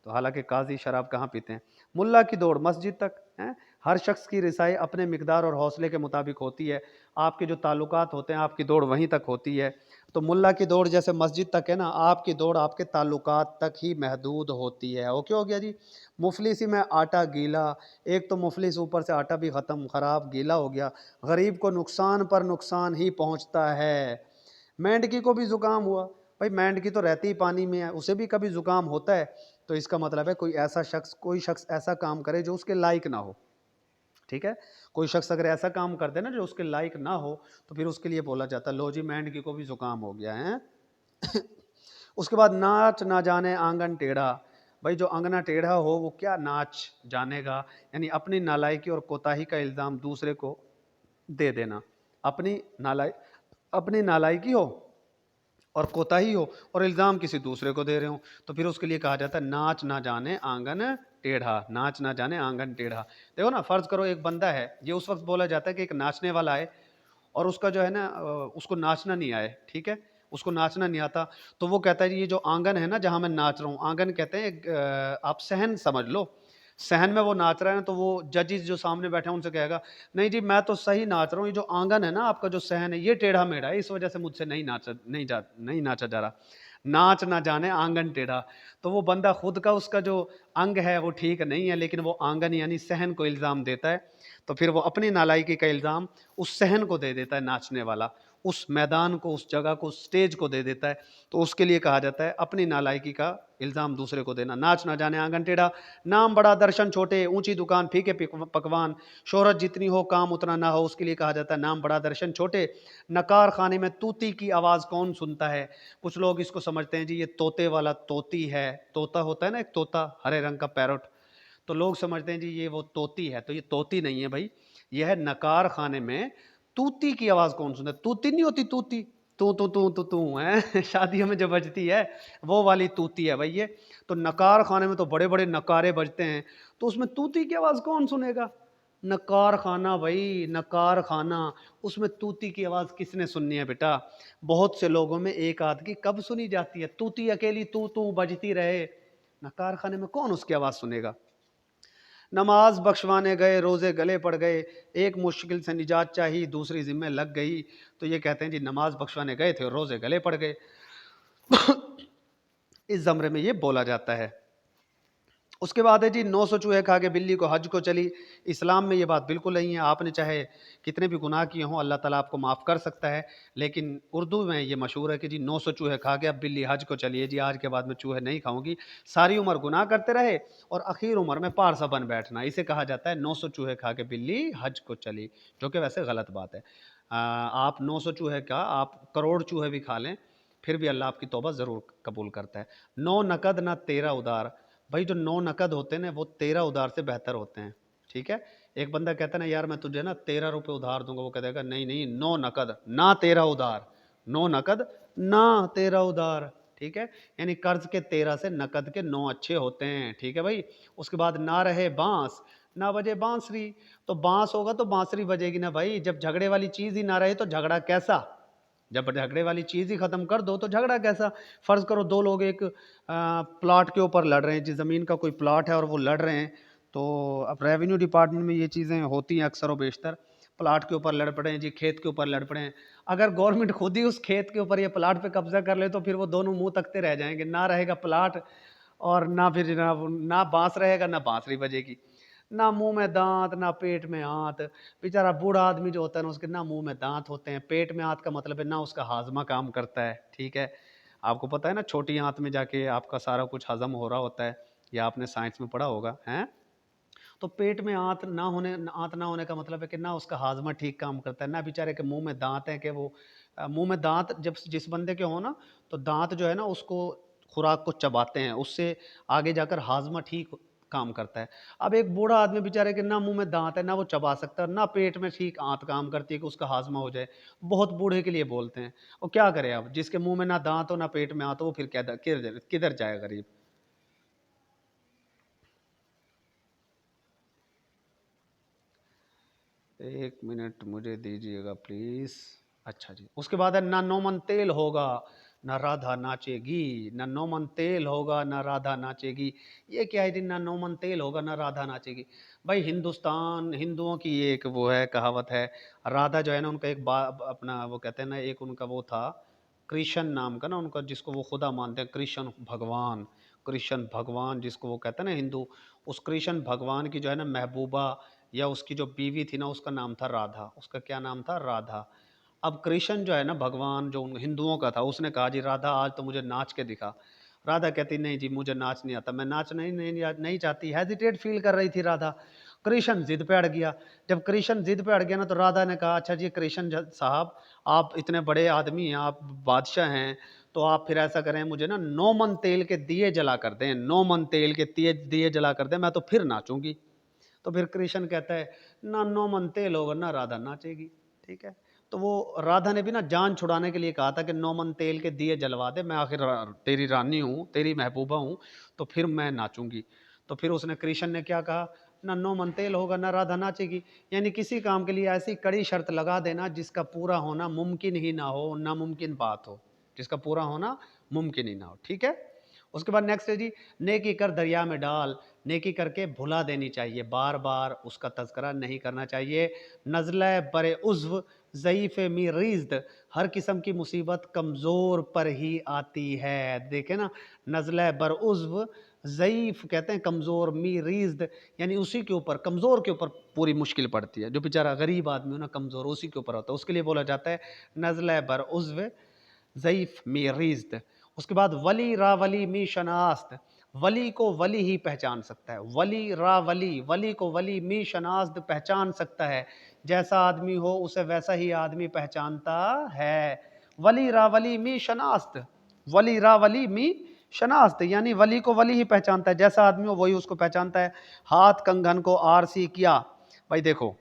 तो हालांकि काजी शराब कहाँ पीते हैं। मुल्ला की दौड़ मस्जिद तक है। हर शख्स की रिसाई अपने मिकदार और हौसले के मुताबिक होती है। आपके जो ताल्लुकात होते हैं, आपकी दौड़ वहीं तक होती है। तो मुल्ला की दौड़ जैसे मस्जिद तक है ना, आपकी दौड़ आपके ताल्लुकात तक ही महदूद होती है। वो क्या हो गया जी, मुफलिसी में आटा गीला। एक तो मुफलिस, ऊपर से आटा भी ख़त्म, ख़राब गीला हो गया। गरीब को नुकसान पर नुकसान ही पहुँचता है। मेंढकी को भी ज़ुकाम हुआ। भाई मेंढकी तो रहती ही पानी में है, उसे भी कभी ज़ुकाम होता है। तो इसका मतलब है कोई शख्स ऐसा काम करे जो उसके लायक ना हो, ठीक है। कोई शख्स अगर ऐसा काम कर दे ना जो उसके लायक ना हो, तो फिर उसके लिए बोला जाता है लो जी मेंढकी को भी ज़ुकाम हो गया है। उसके बाद नाच ना जाने आंगन टेढ़ा। भाई जो अंगना टेढ़ा हो वो क्या नाच जानेगा, यानी अपनी नालायकी और कोताही का इल्ज़ाम दूसरे को दे देना। अपनी नालाय अपनी नालायकी हो और कोताही हो और इल्ज़ाम किसी दूसरे को दे रहे हो, तो फिर उसके लिए कहा जाता है नाच ना जाने आंगन टेढ़ा। नाच ना जाने आंगन टेढ़ा। देखो ना, फ़र्ज़ करो एक बंदा है, ये उस वक्त बोला जाता है कि एक नाचने वाला है और उसका जो है ना उसको नाचना नहीं आए, ठीक है, उसको नाचना नहीं आता। तो वो कहता है जी ये जो आंगन है ना जहाँ मैं नाच रहा हूँ, आंगन कहते हैं आप सहन समझ लो, सहन में वो नाच रहा है ना, तो वो जजेस जो सामने बैठे हैं उनसे कहेगा नहीं जी मैं तो सही नाच रहा हूँ, ये जो आंगन है ना आपका जो सहन है ये टेढ़ा मेढ़ा है, इस वजह से मुझसे नहीं नाचा जा रहा। नाच ना जाने आंगन टेढ़ा। तो वो बंदा खुद का उसका जो अंग है वो ठीक नहीं है, लेकिन वो आंगन यानी सहन को इल्ज़ाम देता है। तो फिर वो अपनी नालायकी का इल्ज़ाम उस सहन को दे देता है, नाचने वाला उस मैदान को, उस जगह को, उस स्टेज को दे देता है। तो उसके लिए कहा जाता है अपनी नालायकी का इल्ज़ाम दूसरे को देना। नाच ना जाने आंगन टेढ़ा। नाम बड़ा दर्शन छोटे, ऊंची दुकान फीके पकवान, शोहरत जितनी हो काम उतना ना हो, उसके लिए कहा जाता है नाम बड़ा दर्शन छोटे। नकार खाने में तूती की आवाज़ कौन सुनता है। कुछ लोग इसको समझते हैं जी ये तोते वाला तोती है, तोता होता है ना एक तोता हरे रंग का पैरोट, तो लोग समझते हैं जी ये वो तोती है। तो ये तोती नहीं है भाई, ये है नकार खाने में तूती की आवाज़ कौन सुनता है। तूती नहीं होती, तूती तू है शादियों में जो बजती है वो वाली तूती है भाई ये। तो नकार खाने में तो बड़े बड़े नकारे बजते हैं, तो उसमें तूती की आवाज़ कौन सुनेगा। नकार खाना भाई, नकार खाना, उसमें तूती की आवाज़ किसने सुननी है बेटा। बहुत से लोगों में एक आध की कब सुनी जाती है, तूती अकेली तू तू बजती रहे, नकार खाने में कौन उसकी आवाज़ सुनेगा। नमाज बख्शवाने गए, रोज़े गले पड़ गए, एक मुश्किल से निजात चाहिए दूसरी ज़िम्मे लग गई। तो ये कहते हैं जी नमाज बख्शवाने गए थे और रोज़े गले पड़ गए। इस ज़मरे में ये बोला जाता है। उसके बाद है जी 900 चूहे खा के बिल्ली को हज को चली। इस्लाम में ये बात बिल्कुल नहीं है, आपने चाहे कितने भी गुनाह किए हों अल्लाह ताला आपको माफ़ कर सकता है। लेकिन उर्दू में ये मशहूर है कि जी 900 चूहे खा के अब बिल्ली हज को चली है जी, आज के बाद मैं चूहे नहीं खाऊंगी। सारी उम्र गुनाह करते रहे और आखिर उम्र में पारसा बन बैठना, इसे कहा जाता है 900 चूहे खा के बिल्ली हज को चली, जो कि वैसे गलत बात है। आप 900 चूहे का आप करोड़ चूहे भी खा लें फिर भी अल्लाह आपकी तौबा ज़रूर कबूल करता है। 9 नकद ना 13 उधार। भाई जो 9 नकद होते हैं ना वो 13 उधार से बेहतर होते हैं, ठीक है। एक बंदा कहता है ना यार मैं तुझे ना 13 रुपये उधार दूंगा, वो कह देगा नहीं नहीं 9 नकद ना 13 उधार, 9 नकद ना 13 उधार, ठीक है। यानी कर्ज के 13 से नकद के 9 अच्छे होते हैं, ठीक है भाई। उसके बाद ना रहे बांस ना बजे बांसुरी। तो बांस होगा तो बांसुरी बजेगी ना भाई, जब झगड़े वाली चीज़ ही ना रहे तो झगड़ा कैसा। जब झगड़े वाली चीज़ ही ख़त्म कर दो तो झगड़ा कैसा। फ़र्ज़ करो दो लोग एक प्लाट के ऊपर लड़ रहे हैं, जिस ज़मीन का कोई प्लाट है और वो लड़ रहे हैं। तो अब रेवेन्यू डिपार्टमेंट में ये चीज़ें होती हैं अक्सर व बेशतर, प्लाट के ऊपर लड़ पड़े हैं जी, खेत के ऊपर लड़ पड़े हैं। अगर गवर्नमेंट खुद ही उस खेत के ऊपर या प्लाट पे कब्जा कर ले तो फिर वो दोनों मुंह तकते रह जाएंगे, ना रहेगा प्लाट और ना फिर ना बांस रहेगा ना बांसुरी बजेगी। ना मुंह में दांत ना पेट में हाथ। बेचारा बूढ़ा आदमी जो होता है ना उसके ना मुंह में दांत होते हैं, पेट में हाथ का मतलब है ना उसका हाजमा काम करता है, ठीक है। आपको पता है ना छोटी आंत में जाके आपका सारा कुछ हजम हो रहा होता है, या आपने साइंस में पढ़ा होगा हैं। तो पेट में आंत ना होने का मतलब है कि ना उसका हाजमा ठीक काम करता है, ना बेचारे के मुंह में दांत हैं कि वो मुंह में दांत जब जिस बंदे के हो ना, तो दांत जो है ना उसको, खुराक को चबाते हैं, उससे आगे जाकर हाजमा ठीक काम करता है। अब एक बूढ़ा आदमी बेचारे के ना मुंह में दांत है, ना वो चबा सकता है, ना पेट में ठीक आंत काम करती है कि उसका हाजमा हो जाए। बहुत बूढ़े के लिए बोलते हैं। और क्या करे, अब जिसके मुंह में ना दांत हो ना पेट में आंत हो, वो फिर क्या किधर किधर जाए गरीब। 1 मिनट मुझे दीजिएगा प्लीज। अच्छा जी, उसके बाद है ना नोमन तेल होगा ना राधा नाचेगी। ना नोमन तेल होगा ना राधा नाचेगी। ये क्या है जी, ना नोमन तेल होगा ना राधा नाचेगी। भाई हिंदुस्तान, हिंदुओं की ये एक वो है, कहावत है। राधा जो है ना उनका एक अपना वो कहते हैं ना, एक उनका वो था कृष्ण नाम का ना उनका, जिसको वो खुदा मानते हैं, कृष्ण भगवान। कृष्ण भगवान जिसको वो कहते हैं ना हिंदू, उस कृष्ण भगवान की जो है ना महबूबा, या उसकी जो बीवी थी ना, उसका नाम था राधा। उसका क्या नाम था? राधा। अब कृष्ण जो है ना भगवान, जो उन हिंदुओं का था, उसने कहा जी राधा आज तो मुझे नाच के दिखा। राधा कहती नहीं जी मुझे नाच नहीं आता, मैं नाच नहीं चाहती, हेजिटेट फील कर रही थी राधा। कृष्ण जिद पे अड़ गया। जब कृष्ण जिद पे अड़ गया ना, तो राधा ने कहा अच्छा जी कृष्ण साहब, आप इतने बड़े आदमी हैं, आप बादशाह हैं, तो आप फिर ऐसा करें, मुझे ना 9 मन तेल के दिए जला कर दें, 9 मन तेल के दिए जला कर दें, मैं तो फिर नाचूंगी। तो फिर कृष्ण कहता है ना 9 मन तेल होगा ना राधा नाचेगी। ठीक है, तो वो राधा ने भी ना जान छुड़ाने के लिए कहा था कि 9 मन तेल के दिए जलवा दे, मैं आखिर तेरी रानी हूँ, तेरी महबूबा हूँ, तो फिर मैं नाचूंगी। तो फिर उसने, कृष्ण ने क्या कहा, ना 9 मन तेल होगा ना राधा नाचेगी। यानी किसी काम के लिए ऐसी कड़ी शर्त लगा देना जिसका पूरा होना मुमकिन ही ना हो, नामुमकिन बात हो, जिसका पूरा होना मुमकिन ही ना हो। ठीक है, उसके बाद नेक्स्ट है जी, नेकी कर दरिया में डाल। नेकी करके भुला देनी चाहिए, बार बार उसका तज़किरा नहीं करना चाहिए। नज़ल बरे उज़्व ज़ईफ़ मी रिज़्द, हर किस्म की मुसीबत कमज़ोर पर ही आती है। देखें ना, नज़ल बर उज़्व, ज़ईफ़ कहते हैं कमज़ोर, मी रिज़्द यानी उसी के ऊपर, कमज़ोर के ऊपर पूरी मुश्किल पड़ती है। जो बेचारा गरीब आदमी हो ना, कमज़ोर, उसी के ऊपर होता है, उसके लिए बोला जाता है नज़ल बर उज़्व ज़ईफ़ मी रिज़्द। उसके बाद वली रा वली मी शनास्त, वली को वली ही पहचान सकता है। वली रा वली, वली को वली मी शनास्त पहचान सकता है। जैसा आदमी हो उसे वैसा ही आदमी पहचानता है। वली रा वली मी शनास्त, वली रा वली मी शनास्त यानी वली को वली ही पहचानता है, जैसा आदमी हो वही उसको पहचानता है। हाथ कंगन को आरसी किया। भाई देखो,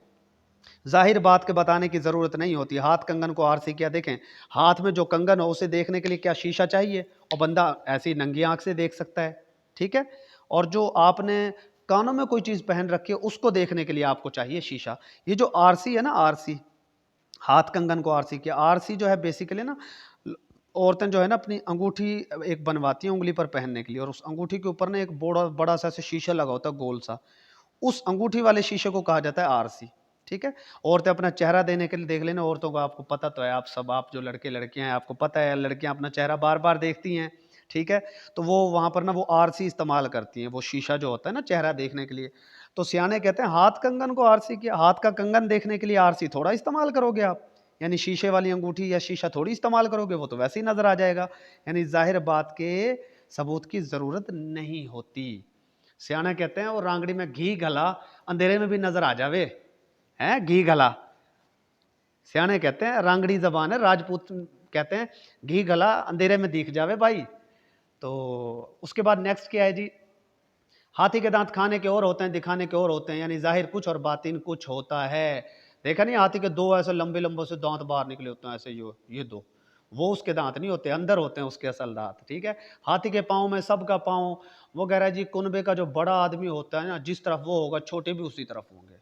जाहिर बात के बताने की ज़रूरत नहीं होती, हाथ कंगन को आरसी किया। देखें, हाथ में जो कंगन हो उसे देखने के लिए क्या शीशा चाहिए? और बंदा ऐसी नंगी आंख से देख सकता है। ठीक है, और जो आपने कानों में कोई चीज़ पहन रखी है उसको देखने के लिए आपको चाहिए शीशा। ये जो आरसी है ना, आरसी, हाथ कंगन को आरसी किया। आरसी जो है बेसिकली ना, औरतें जो है ना अपनी अंगूठी एक बनवाती हैं उंगली पर पहनने के लिए, और उस अंगूठी के ऊपर ना एक बड़ा बड़ा सा शीशा लगा होता है, गोल सा। उस अंगूठी वाले शीशे को कहा जाता है आरसी। ठीक है, औरतें अपना चेहरा देने के लिए, देख लेना औरतों को, आपको पता तो है, आप सब, आप जो लड़के लड़कियां हैं, आपको पता है लड़कियां अपना चेहरा बार बार देखती हैं। ठीक है, तो वो वहां पर ना वो आरसी इस्तेमाल करती हैं, वो शीशा जो होता है ना चेहरा देखने के लिए। तो सियाने कहते हैं हाथ कंगन को आरसी किया। हाथ का कंगन देखने के लिए आरसी थोड़ा इस्तेमाल करोगे आप, यानी शीशे वाली अंगूठी या शीशा थोड़ी इस्तेमाल करोगे, वो तो वैसे ही नजर आ जाएगा। यानी जाहिर बात के सबूत की जरूरत नहीं होती। सियाने कहते हैं वो रांगड़ी में घी घला, अंधेरे में भी नजर आ जावे। है घी घला, सियाने कहते हैं, रांगड़ी जबान है, राजपूत कहते हैं घी गला अंधेरे में दिख जावे भाई। तो उसके बाद नेक्स्ट क्या है जी, हाथी के दांत खाने के और होते हैं, दिखाने के और होते हैं, यानी जाहिर कुछ और बातिन कुछ होता है। देखा नहीं, हाथी के दो ऐसे लंबे लंबे से दांत बाहर निकले होते हैं, ऐसे ये दो, वो उसके दांत नहीं होते, अंदर होते हैं उसके असल दांत। ठीक है, हाथी के पाँव में सबका पाँव, वो कह रहा है जी कुनबे का जो बड़ा आदमी होता है ना, जिस तरफ वो होगा छोटे भी उसी तरफ होंगे।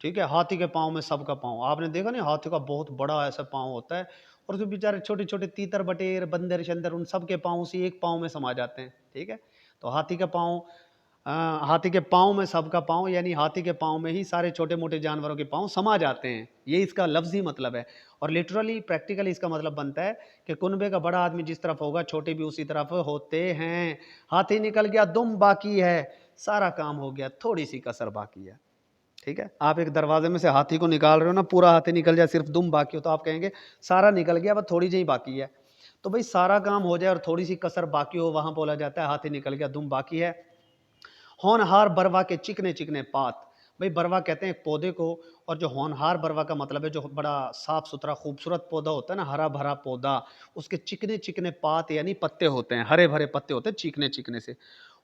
ठीक है, हाथी के पाँव में सबका पाँव, आपने देखा नहीं, हाथी का बहुत बड़ा ऐसा पाँव होता है, और उसमें बेचारे छोटे छोटे तीतर बटेर बंदर शंदर, उन सब के पाँव उसी एक पाँव में समा जाते हैं। ठीक है, तो हाथी का पाँव, हाथी के पाँव में सबका पाँव, यानी हाथी के पाँव में ही सारे छोटे मोटे जानवरों के पाँव समा जाते हैं, ये इसका लफ्जी मतलब है। और लिटरली प्रैक्टिकली इसका मतलब बनता है कि कुनबे का बड़ा आदमी जिस तरफ होगा छोटे भी उसी तरफ होते हैं। हाथी निकल गया, दुम बाकी है, सारा काम हो गया, थोड़ी सी कसर बाकी है। ठीक है, आप एक दरवाजे में से हाथी को निकाल रहे हो ना, पूरा हाथी निकल जाए, सिर्फ दुम बाकी हो, तो आप कहेंगे सारा निकल गया, बस थोड़ी जी बाकी है। तो भाई सारा काम हो जाए और थोड़ी सी कसर बाकी हो, वहां बोला जाता है हाथी निकल गया, दुम बाकी है। होनहार बरवा के चिकने चिकने पात, भाई बरवा कहते हैं एक पौधे को, और जो होनहार बरवा का मतलब है जो बड़ा साफ सुथरा खूबसूरत पौधा होता है ना, हरा भरा पौधा, उसके चिकने चिकने पात यानी पत्ते होते हैं, हरे भरे पत्ते होते हैं चीकने चिकने से।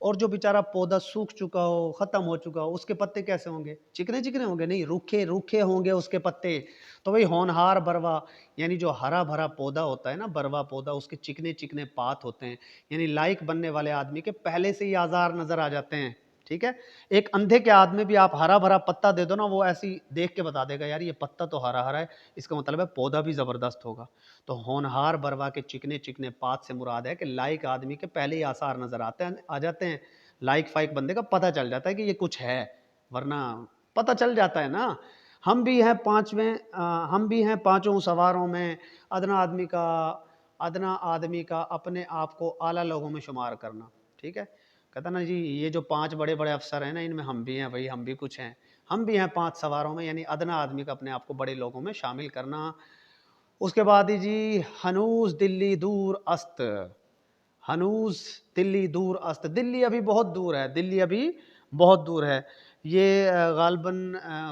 और जो बेचारा पौधा सूख चुका हो, खत्म हो चुका हो, उसके पत्ते कैसे होंगे? चिकने चिकने होंगे? नहीं, रूखे रूखे होंगे उसके पत्ते। तो वही होनहार बरवा यानी जो हरा भरा पौधा होता है ना, बरवा पौधा, उसके चिकने चिकने पात होते हैं, यानी लायक बनने वाले आदमी के पहले से ही आजार नजर आ जाते हैं। ठीक है, एक अंधे के आदमी भी आप हरा भरा पत्ता दे दो ना, वो ऐसी देख के बता देगा यार ये पत्ता तो हरा हरा है, इसका मतलब है पौधा भी जबरदस्त होगा। तो होनहार बरवा के चिकने चिकने पात से मुराद है कि लायक आदमी के पहले ही आसार नजर आते हैं, आ जाते हैं। लायक फाइक बंदे का पता चल जाता है कि ये कुछ है, वरना पता चल जाता है ना। हम भी हैं हम भी हैं पांचों सवारों में, अदना आदमी का अपने आप को आला लोगों में शुमार करना। ठीक है, कहता ना जी ये जो पांच बड़े बड़े अफसर हैं ना, इनमें हम भी हैं भाई, हम भी कुछ हैं, हम भी हैं पांच सवारों में, यानी अदना आदमी का अपने आप को बड़े लोगों में शामिल करना। उसके बाद ही जी, हनूज दिल्ली दूर अस्त, हनूज दिल्ली दूर अस्त, दिल्ली अभी बहुत दूर है, दिल्ली अभी बहुत दूर है। ये गालबन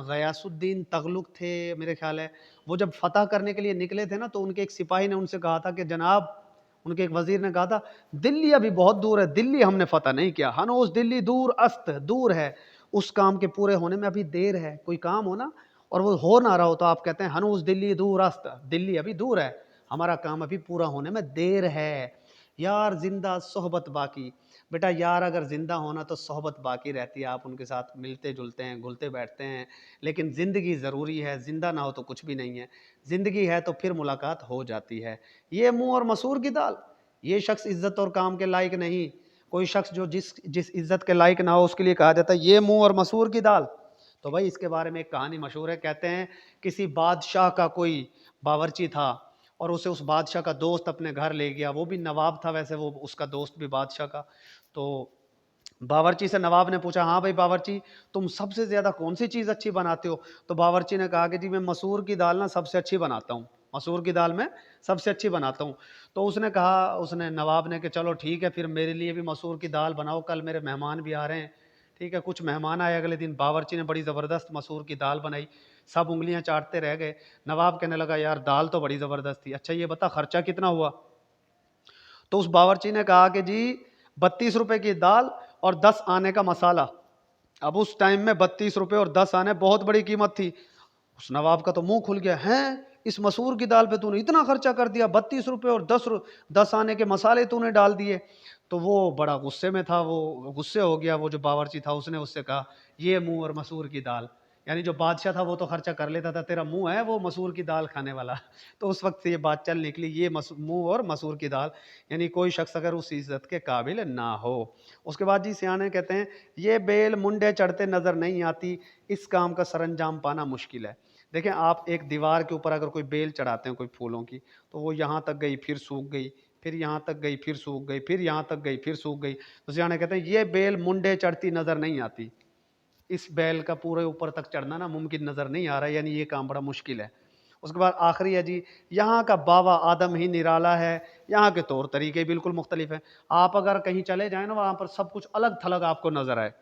गयासुद्दीन तगलुक थे मेरे ख्याल है, वो जब फतह करने के लिए निकले थे ना, तो उनके एक सिपाही ने उनसे कहा था कि जनाब, उनके एक वजीर ने कहा था दिल्ली अभी बहुत दूर है, दिल्ली हमने फतह नहीं किया, हनूज दिल्ली दूर अस्त, दूर है, उस काम के पूरे होने में अभी देर है। कोई काम हो ना और वो हो ना रहा हो, तो आप कहते हैं हनूज दिल्ली दूर अस्त, दिल्ली अभी दूर है, हमारा काम अभी पूरा होने में देर है। यार जिंदा सोहबत बाकी, बेटा यार अगर जिंदा होना तो सोहबत बाकी रहती है, आप उनके साथ मिलते जुलते हैं, घुलते बैठते हैं, लेकिन ज़िंदगी ज़रूरी है, ज़िंदा ना हो तो कुछ भी नहीं है, ज़िंदगी है तो फिर मुलाकात हो जाती है। ये मुंह और मसूर की दाल, ये शख्स इज्जत और काम के लायक नहीं। कोई शख्स जो जिस जिस इज्जत के लायक ना हो, उसके लिए कहा जाता है ये मुंह और मसूर की दाल। तो भाई इसके बारे में एक कहानी मशहूर है, कहते हैं किसी बादशाह का कोई बावर्ची था, और उसे उस बादशाह का दोस्त अपने घर ले गया, वो भी नवाब था वैसे, वो उसका दोस्त भी बादशाह का। तो बावर्ची से नवाब ने पूछा, हाँ भाई बावर्ची, तुम सबसे ज़्यादा कौन सी चीज़ अच्छी बनाते हो? तो बावर्ची ने कहा कि जी मैं मसूर की दाल ना सबसे अच्छी बनाता हूँ, मसूर की दाल मैं सबसे अच्छी बनाता हूँ। तो उसने नवाब ने कि चलो ठीक है, फिर मेरे लिए भी मसूर की दाल बनाओ, कल मेरे मेहमान भी आ रहे हैं। ठीक है, कुछ मेहमान आए अगले दिन, बावर्ची ने बड़ी ज़बरदस्त मसूर की दाल बनाई, सब उंगलियां चाटते रह गए। नवाब कहने लगा यार दाल तो बड़ी ज़बरदस्त थी, अच्छा ये बता खर्चा कितना हुआ? तो उस बावर्ची ने कहा कि जी 32 रुपए की दाल और 10 आने का मसाला। अब उस टाइम में 32 रुपए और 10 आने बहुत बड़ी कीमत थी। उस नवाब का तो मुंह खुल गया, हैं इस मसूर की दाल पे तूने इतना खर्चा कर दिया, 32 रुपए और 10 आने के मसाले तूने डाल दिए। तो वो बड़ा गुस्से में था, वो गुस्से हो गया, वो जो बावर्ची था उसने उससे कहा ये मुंह और मसूर की दाल, यानी जो बादशाह था वो तो खर्चा कर लेता था, तेरा मुंह है वो मसूर की दाल खाने वाला। तो उस वक्त से ये बात चल निकली, ये मुंह और मसूर की दाल, यानी कोई शख्स अगर उस इज्जत के काबिल ना हो। उसके बाद जी सियाने कहते हैं ये बेल मुंडे चढ़ते नजर नहीं आती, इस काम का सरंजाम पाना मुश्किल है। देखें आप एक दीवार के ऊपर अगर कोई बेल चढ़ाते हैं कोई फूलों की, तो वो यहाँ तक गई फिर सूख गई, फिर यहाँ तक गई फिर सूख गई, फिर यहाँ तक गई फिर सूख गई, तो सियाने कहते हैं ये बेल मुंडे चढ़ती नजर नहीं आती, इस बैल का पूरे ऊपर तक चढ़ना ना मुमकिन नज़र नहीं आ रहा, यानी ये काम बड़ा मुश्किल है। उसके बाद आखिरी है जी, यहाँ का बाबा आदम ही निराला है, यहाँ के तौर तरीके बिल्कुल मुख्तलिफ हैं। आप अगर कहीं चले जाएँ ना, वहाँ पर सब कुछ अलग थलग आपको नज़र आए,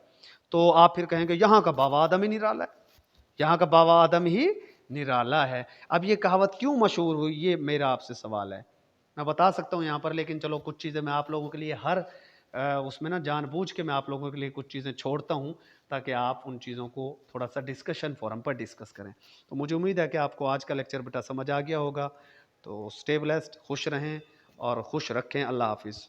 तो आप फिर कहेंगे यहाँ का बाबा आदम ही निराला है, यहाँ का बाबा आदम ही निराला है। अब ये कहावत क्यों मशहूर हुई, ये मेरा आपसे सवाल है। मैं बता सकता हूँ यहाँ पर, लेकिन चलो कुछ चीज़ें मैं आप लोगों के लिए हर उसमें ना जानबूझ के मैं आप लोगों के लिए कुछ चीज़ें छोड़ता हूँ, ताकि आप उन चीज़ों को थोड़ा सा डिस्कशन फोरम पर डिस्कस करें। तो मुझे उम्मीद है कि आपको आज का लेक्चर बेटा समझ आ गया होगा। तो स्टे ब्लेस्ड, खुश रहें और खुश रखें। अल्लाह हाफिज़।